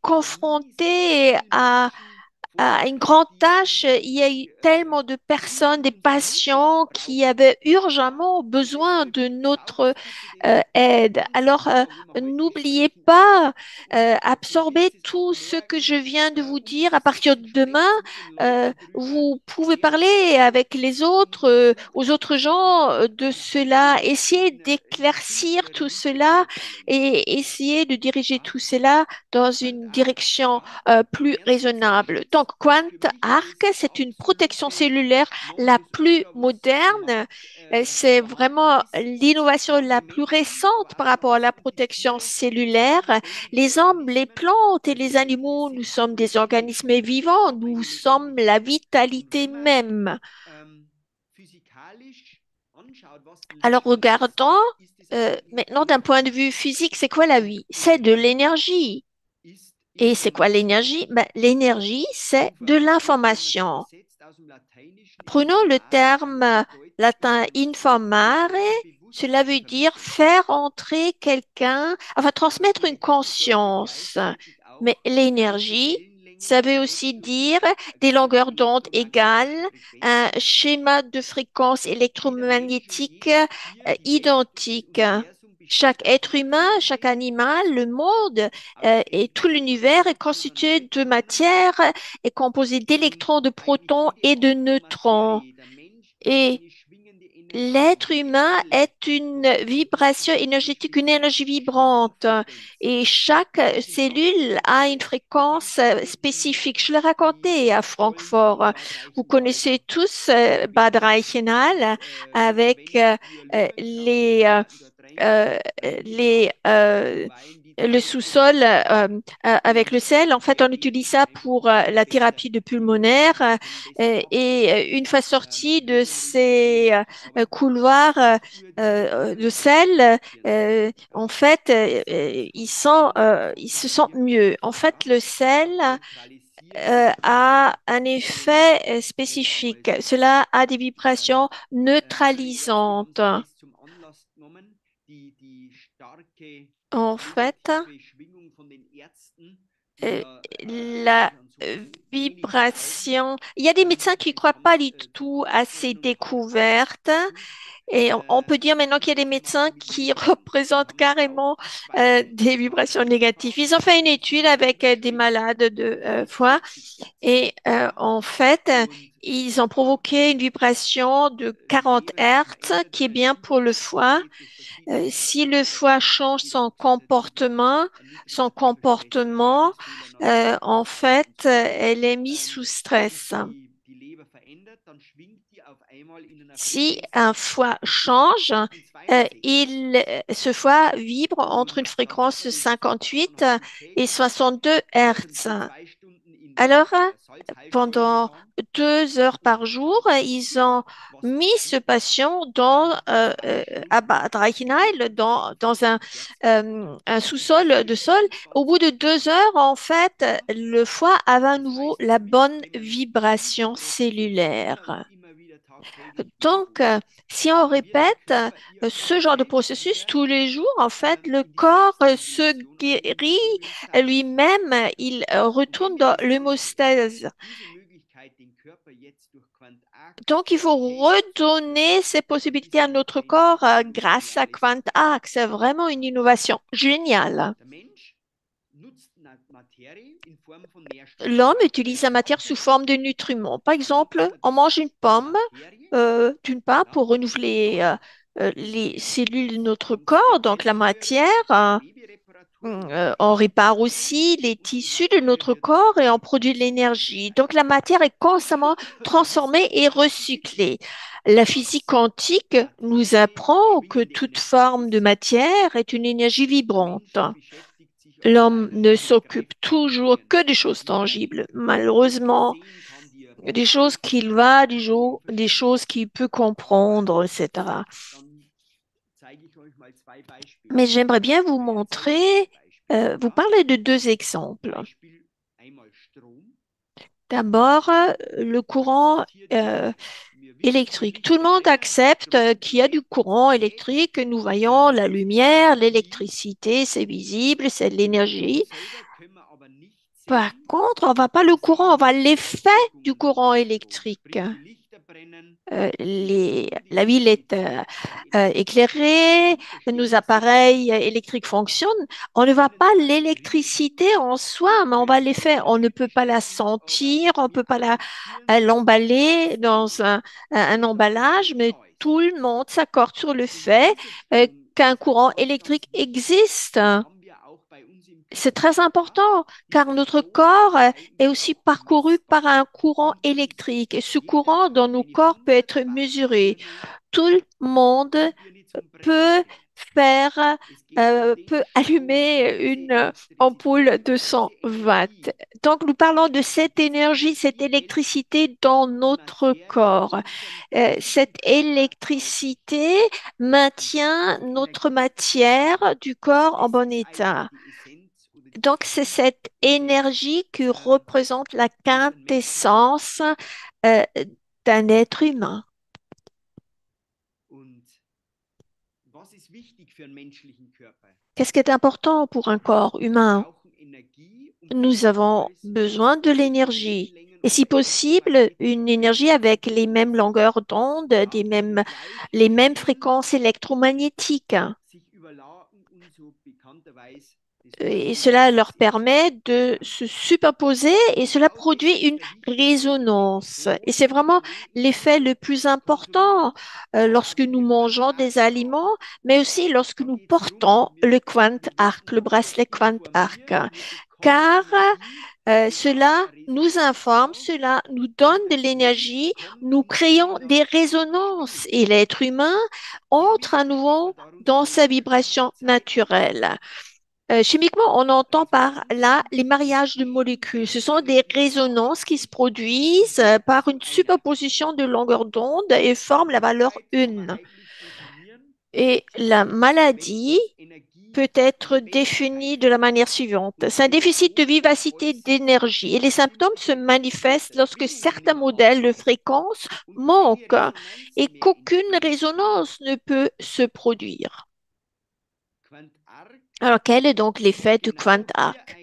wie confronté sollen wir die à Menschen à une grande tâche. Il y a eu tellement de personnes, des patients qui avaient urgemment besoin de notre aide. Alors, n'oubliez pas, absorbez tout ce que je viens de vous dire. À partir de demain, vous pouvez parler avec les autres, aux autres gens de cela. Essayez d'éclaircir tout cela et essayez de diriger tout cela dans une direction plus raisonnable. Donc, QuantArc, c'est une protection cellulaire la plus moderne. C'est vraiment l'innovation la plus récente par rapport à la protection cellulaire. Les hommes, les plantes et les animaux, nous sommes des organismes vivants, nous sommes la vitalité même. Alors, regardons maintenant d'un point de vue physique, c'est quoi la vie? C'est de l'énergie. Et c'est quoi l'énergie? Ben, l'énergie, c'est de l'information. Prenons le terme latin informare, cela veut dire faire entrer quelqu'un, enfin transmettre une conscience. Mais l'énergie, ça veut aussi dire des longueurs d'onde égales, un schéma de fréquence électromagnétique identique. Chaque être humain, chaque animal, le monde et tout l'univers est constitué de matière, est composé d'électrons, de protons et de neutrons. Et l'être humain est une vibration énergétique, une énergie vibrante. Et chaque cellule a une fréquence spécifique. Je l'ai raconté à Francfort. Vous connaissez tous Bad Reichenhall avec euh, les, le sous-sol avec le sel. En fait, on utilise ça pour la thérapie de pulmonaire et une fois sorti de ces couloirs de sel, en fait, ils se sentent mieux. En fait, le sel a un effet spécifique. Cela a des vibrations neutralisantes. En fait, euh, la vibration. Il y a des médecins qui ne croient pas du tout à ces découvertes. Et on peut dire maintenant qu'il y a des médecins qui représentent carrément des vibrations négatives. Ils ont fait une étude avec des malades de foie et en fait, ils ont provoqué une vibration de 40 Hertz qui est bien pour le foie. Si le foie change son comportement, en fait, elle est mise sous stress. Si un foie change, ce foie vibre entre une fréquence de 58 et 62 Hertz. Alors, pendant 2 heures par jour, ils ont mis ce patient à Bad Reichenhall dans un sous-sol de sol. Au bout de 2 heures, en fait, le foie avait à nouveau la bonne vibration cellulaire. Donc, si on répète ce genre de processus tous les jours, en fait, le corps se guérit lui-même, il retourne dans l'hémostase. Donc, il faut redonner ces possibilités à notre corps grâce à QuantArc. C'est vraiment une innovation géniale. L'homme utilise la matière sous forme de nutriments. Par exemple, on mange une pomme, d'une part pour renouveler les cellules de notre corps, donc la matière. On répare aussi les tissus de notre corps et on produit de l'énergie. Donc la matière est constamment transformée et recyclée. La physique quantique nous apprend que toute forme de matière est une énergie vibrante. L'homme ne s'occupe toujours que des choses tangibles. Malheureusement, des choses qu'il voit, des choses qu'il peut comprendre, etc. Mais j'aimerais bien vous montrer, vous parler de 2 exemples. D'abord, le courant électrique. Tout le monde accepte qu'il y a du courant électrique, que nous voyons la lumière, l'électricité, c'est visible, c'est de l'énergie. Par contre, on ne va pas le courant, on va l'effet du courant électrique. La ville est éclairée, nos appareils électriques fonctionnent. On ne va pas l'électricité en soi, mais on va l'effet. On ne peut pas la sentir, on ne peut pas l'emballer dans un emballage, mais tout le monde s'accorde sur le fait qu'un courant électrique existe. C'est très important car notre corps est aussi parcouru par un courant électrique et ce courant dans nos corps peut être mesuré. Tout le monde peut peut allumer une ampoule de 100 watts. Donc, nous parlons de cette énergie, cette électricité dans notre corps. Cette électricité maintient notre matière du corps en bon état. Donc, c'est cette énergie qui représente la quintessence euh, d'un être humain. Qu'est-ce qui est important pour un corps humain? Nous avons besoin de l'énergie. Et si possible, une énergie avec les mêmes longueurs d'onde, les mêmes fréquences électromagnétiques. Et cela leur permet de se superposer et cela produit une résonance. Et c'est vraiment l'effet le plus important lorsque nous mangeons des aliments, mais aussi lorsque nous portons le Quant Arc, le bracelet Quant Arc. Car cela nous informe, cela nous donne de l'énergie, nous créons des résonances et l'être humain entre à nouveau dans sa vibration naturelle. Chimiquement, on entend par là les mariages de molécules. Ce sont des résonances qui se produisent par une superposition de longueurs d'onde et forment la valeur 1. Et la maladie peut être définie de la manière suivante. C'est un déficit de vivacité d'énergie et les symptômes se manifestent lorsque certains modèles de fréquence manquent et qu'aucune résonance ne peut se produire. Alors, quel est donc l'effet du Quant Arc?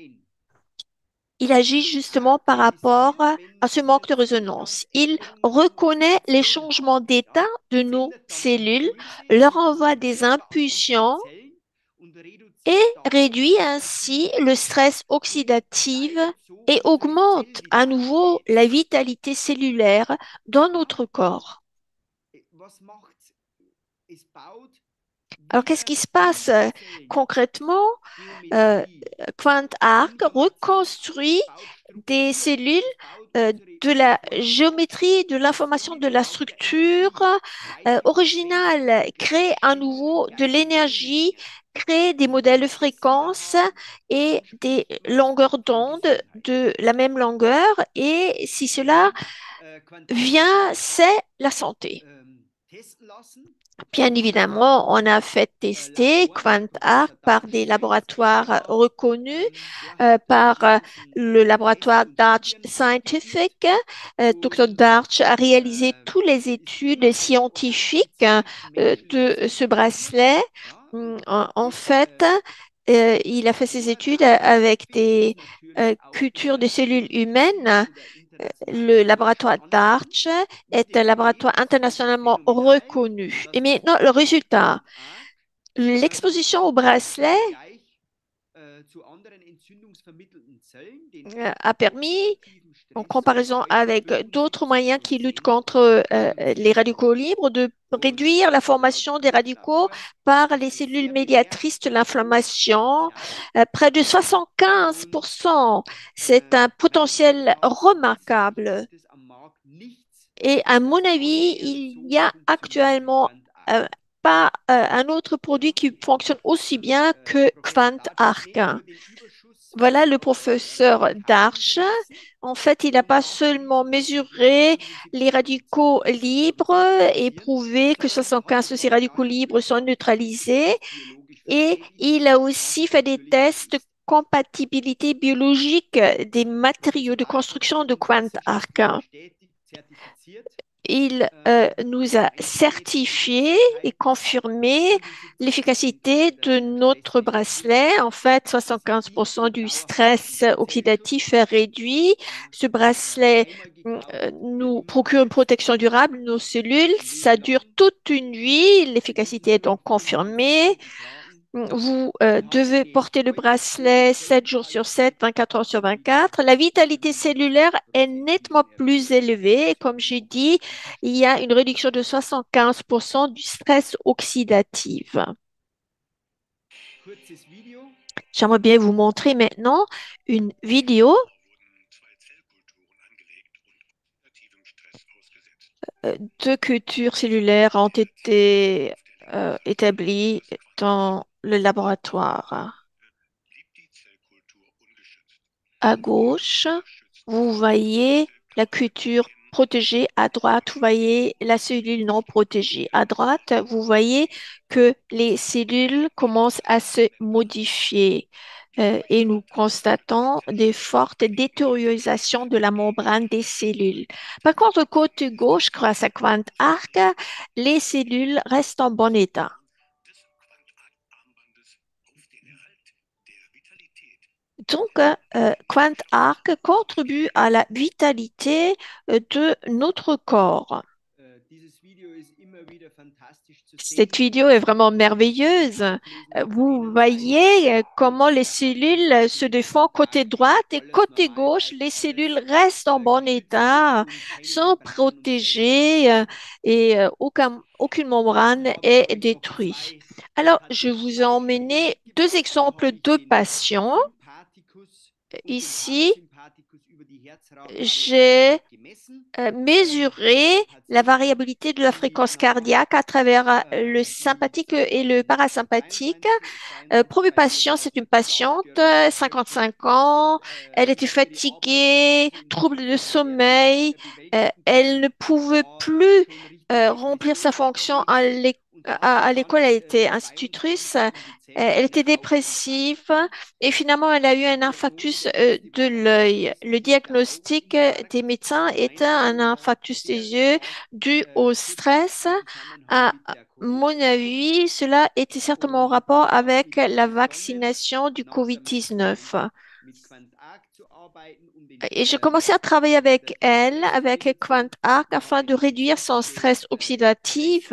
Il agit justement par rapport à ce manque de résonance. Il reconnaît les changements d'état de nos cellules, leur envoie des impulsions et réduit ainsi le stress oxydatif et augmente à nouveau la vitalité cellulaire dans notre corps. Alors, qu'est-ce qui se passe concrètement? Euh, Quant Arc reconstruit des cellules de la géométrie, de l'information, de la structure originale, crée à nouveau de l'énergie, crée des modèles de fréquences et des longueurs d'onde de la même longueur. Et si cela vient, c'est la santé. Bien évidemment, on a fait tester QuantArc par des laboratoires reconnus, par le laboratoire Darch Scientific. Dr. Darch a réalisé toutes les études scientifiques de ce bracelet. En fait, il a fait ses études avec des cultures de cellules humaines. Le laboratoire Darch est un laboratoire internationalement reconnu. Et maintenant, le résultat, l'exposition au bracelet a permis, en comparaison avec d'autres moyens qui luttent contre les radicaux libres, de réduire la formation des radicaux par les cellules médiatrices de l'inflammation, près de 75%. C'est un potentiel remarquable. Et à mon avis, il y a actuellement pas un autre produit qui fonctionne aussi bien que QuantArc. Voilà le professeur Darch. En fait, il n'a pas seulement mesuré les radicaux libres et prouvé que 75 de ces radicaux libres sont neutralisés, et il a aussi fait des tests de compatibilité biologique des matériaux de construction de QuantArc. Il nous a certifié et confirmé l'efficacité de notre bracelet. En fait, 75% du stress oxydatif est réduit. Ce bracelet nous procure une protection durable de nos cellules. Ça dure toute une vie. L'efficacité est donc confirmée. Vous devez porter le bracelet 7 jours sur 7, 24 heures sur 24. La vitalité cellulaire est nettement plus élevée. Comme j'ai dit, il y a une réduction de 75% du stress oxydatif. J'aimerais bien vous montrer maintenant une vidéo. Deux cultures cellulaires ont été établies dans le laboratoire. À gauche, vous voyez la culture protégée. À droite, vous voyez la cellule non protégée. À droite, vous voyez que les cellules commencent à se modifier et nous constatons des fortes détériorisations de la membrane des cellules. Par contre, côté gauche, grâce à QuantArc, les cellules restent en bon état. Donc, QuantArc contribue à la vitalité de notre corps. Cette vidéo est vraiment merveilleuse. Vous voyez comment les cellules se défendent côté droite et côté gauche, les cellules restent en bon état, sont protégées et aucune membrane est détruite. Alors, je vous ai emmené deux exemples de patients. Ici, j'ai mesurer la variabilité de la fréquence cardiaque à travers le sympathique et le parasympathique. Premier patient, c'est une patiente, 55 ans. Elle était fatiguée, trouble de sommeil. Elle ne pouvait plus remplir sa fonction à l'école. Elle était institutrice. Elle était dépressive et finalement, elle a eu un infarctus de l'œil. Le diagnostic des médecins était un infarctus des yeux dû au stress. À mon avis, cela était certainement en rapport avec la vaccination du COVID-19. Et j'ai commencé à travailler avec elle, avec QuantArc, afin de réduire son stress oxydatif.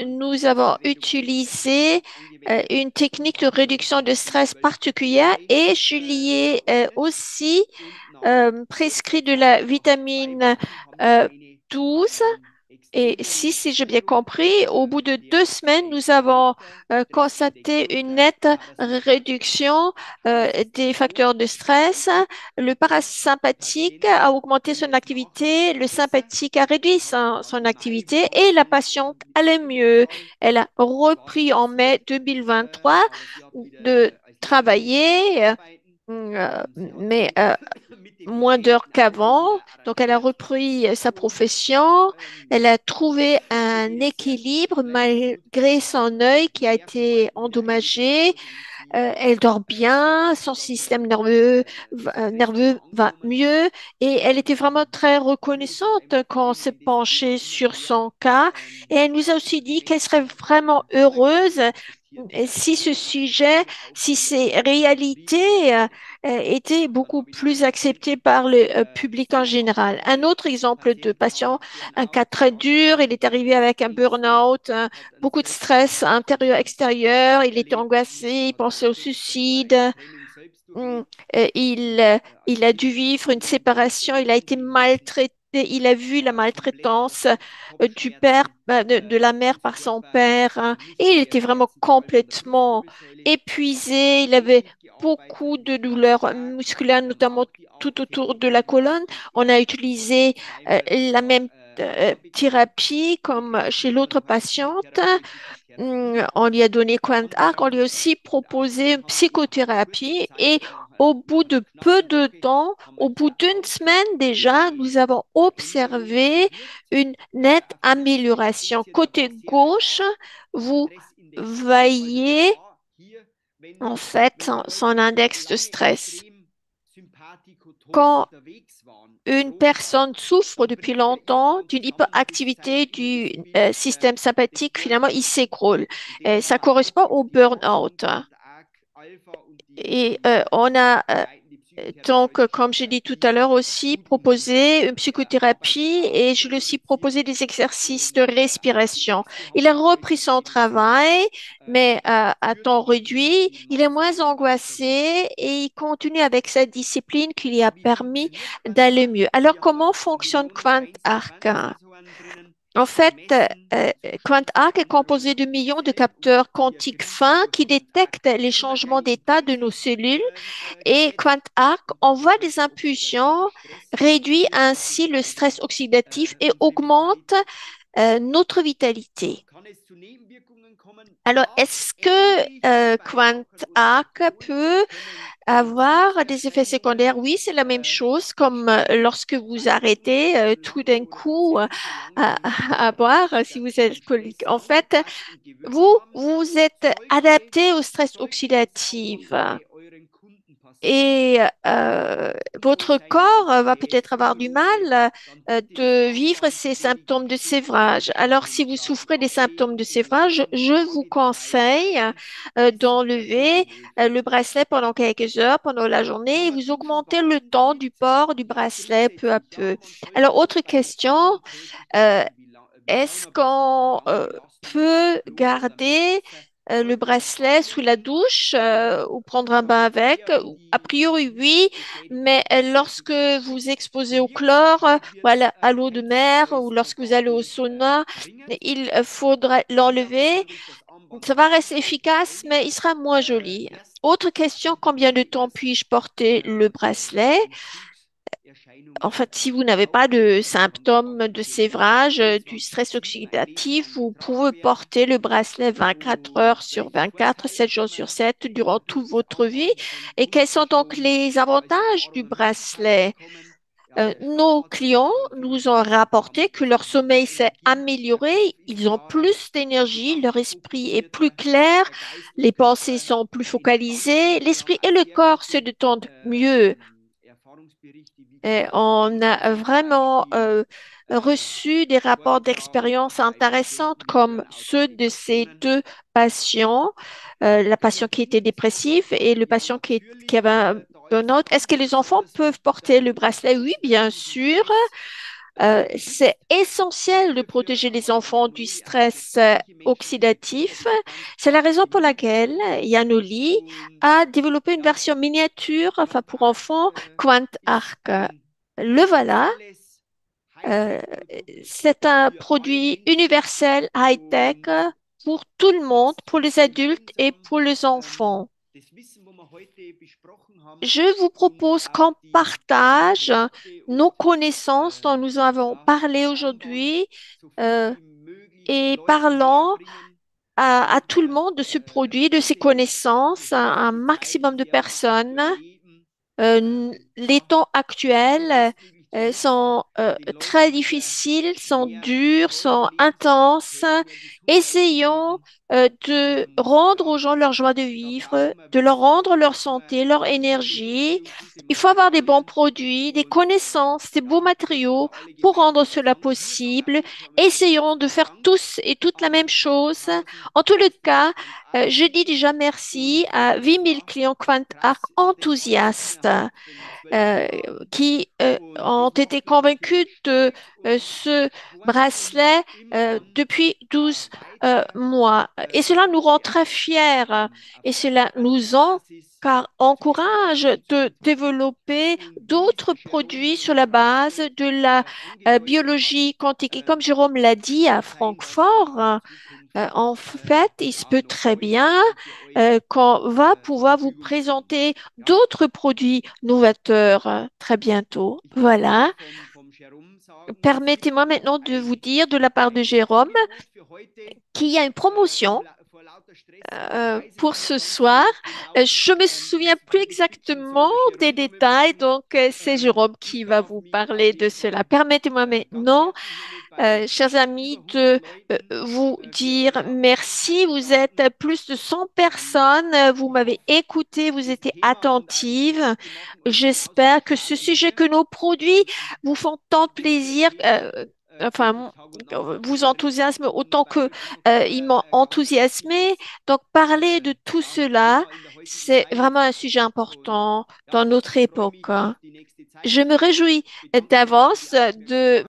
Nous avons utilisé une technique de réduction de stress particulière et je lui ai aussi prescrit de la vitamine euh, 12 et si j'ai bien compris, au bout de 2 semaines, nous avons constaté une nette réduction des facteurs de stress. Le parasympathique a augmenté son activité, le sympathique a réduit son activité et la patiente allait mieux. Elle a repris en mai 2023 de travailler, mais moins d'heures qu'avant. Donc, elle a repris sa profession. Elle a trouvé un équilibre malgré son œil qui a été endommagé. Elle dort bien, son système nerveux va mieux et elle était vraiment très reconnaissante quand on s'est penché sur son cas. Et elle nous a aussi dit qu'elle serait vraiment heureuse si ce sujet, si ces réalités étaient beaucoup plus acceptées par le public en général. Un autre exemple de patient, un cas très dur, il est arrivé avec un burn-out, beaucoup de stress intérieur-extérieur, il était angoissé, il pensait au suicide. Mm. Il a dû vivre une séparation, il a été maltraité, il a vu la maltraitance du père, de la mère par son père, hein, et il était vraiment complètement épuisé. Il avait beaucoup de douleurs musculaires, notamment tout autour de la colonne. On a utilisé la même thérapie comme chez l'autre patiente. On lui a donné QuantArc, on lui a aussi proposé une psychothérapie et au bout de peu de temps, au bout d'une semaine déjà, nous avons observé une nette amélioration. Côté gauche, vous voyez en fait son index de stress. Quand une personne souffre depuis longtemps d'une hyperactivité du système sympathique, finalement, il s'écroule. Ça correspond au burn-out. Et on a donc, comme j'ai dit tout à l'heure aussi, proposé une psychothérapie et je lui ai aussi proposé des exercices de respiration. Il a repris son travail, mais à temps réduit. Il est moins angoissé et il continue avec sa discipline qui lui a permis d'aller mieux. Alors, comment fonctionne QuantArc? En fait, euh, QuantArc est composé de millions de capteurs quantiques fins qui détectent les changements d'état de nos cellules et QuantArc envoie des impulsions, réduit ainsi le stress oxydatif et augmente notre vitalité. Alors, est-ce que QuantArc peut avoir des effets secondaires? Oui, c'est la même chose comme lorsque vous arrêtez tout d'un coup à boire si vous êtes alcoolique. En fait, vous êtes adapté au stress oxydatif et votre corps va peut-être avoir du mal de vivre ces symptômes de sévrage. Alors, si vous souffrez des symptômes de sévrage, je vous conseille d'enlever le bracelet pendant quelques heures, pendant la journée, et vous augmentez le temps du port du bracelet peu à peu. Alors, autre question, euh, est-ce qu'on peut garder le bracelet sous la douche ou prendre un bain avec? A priori, oui, mais lorsque vous exposez au chlore, voilà, à l'eau de mer ou lorsque vous allez au sauna, il faudra l'enlever. Ça va rester efficace, mais il sera moins joli. Autre question, combien de temps puis-je porter le bracelet? En fait, si vous n'avez pas de symptômes de sévrage, du stress oxydatif, vous pouvez porter le bracelet 24 heures sur 24, 7 jours sur 7 durant toute votre vie. Et quels sont donc les avantages du bracelet? Nos clients nous ont rapporté que leur sommeil s'est amélioré, ils ont plus d'énergie, leur esprit est plus clair, les pensées sont plus focalisées, l'esprit et le corps se détendent mieux. Et on a vraiment reçu des rapports d'expérience intéressantes comme ceux de ces deux patients, la patiente qui était dépressive et le patient qui avait un burn-out. Est-ce que les enfants peuvent porter le bracelet? Oui, bien sûr. C'est essentiel de protéger les enfants du stress oxydatif. C'est la raison pour laquelle Yanoli a développé une version miniature, enfin pour enfants, QuantArc. Le voilà. Euh, c'est un produit universel, high-tech, pour tout le monde, pour les adultes et pour les enfants. Je vous propose qu'on partage nos connaissances dont nous avons parlé aujourd'hui euh, et parlons à tout le monde de ce produit, de ces connaissances, à un maximum de personnes. Les temps actuels sont très difficiles, sont durs, sont intenses. Essayons de rendre aux gens leur joie de vivre, de leur rendre leur santé, leur énergie. Il faut avoir des bons produits, des connaissances, des beaux matériaux pour rendre cela possible. Essayons de faire tous et toutes la même chose. En tout le cas, je dis déjà merci à 8 000 clients QuantArc enthousiastes euh, qui ont été convaincus de ce bracelet depuis 12 mois. Et cela nous rend très fiers et cela nous encourage de développer d'autres produits sur la base de la biologie quantique. Et comme Jérôme l'a dit à Francfort, en fait, il se peut très bien qu'on va pouvoir vous présenter d'autres produits novateurs très bientôt. Voilà. Permettez-moi maintenant de vous dire de la part de Jérôme qu'il y a une promotion pour ce soir. Je me souviens plus exactement des détails, donc c'est Jérôme qui va vous parler de cela. Permettez-moi maintenant, chers amis, de vous dire merci. Vous êtes plus de 100 personnes. Vous m'avez écouté, vous étiez attentives. J'espère que ce sujet, que nos produits vous font tant de plaisir. Enfin, vous enthousiasme autant que ils m'ont enthousiasmé. Donc, parler de tout cela, c'est vraiment un sujet important dans notre époque, hein. Je me réjouis d'avance de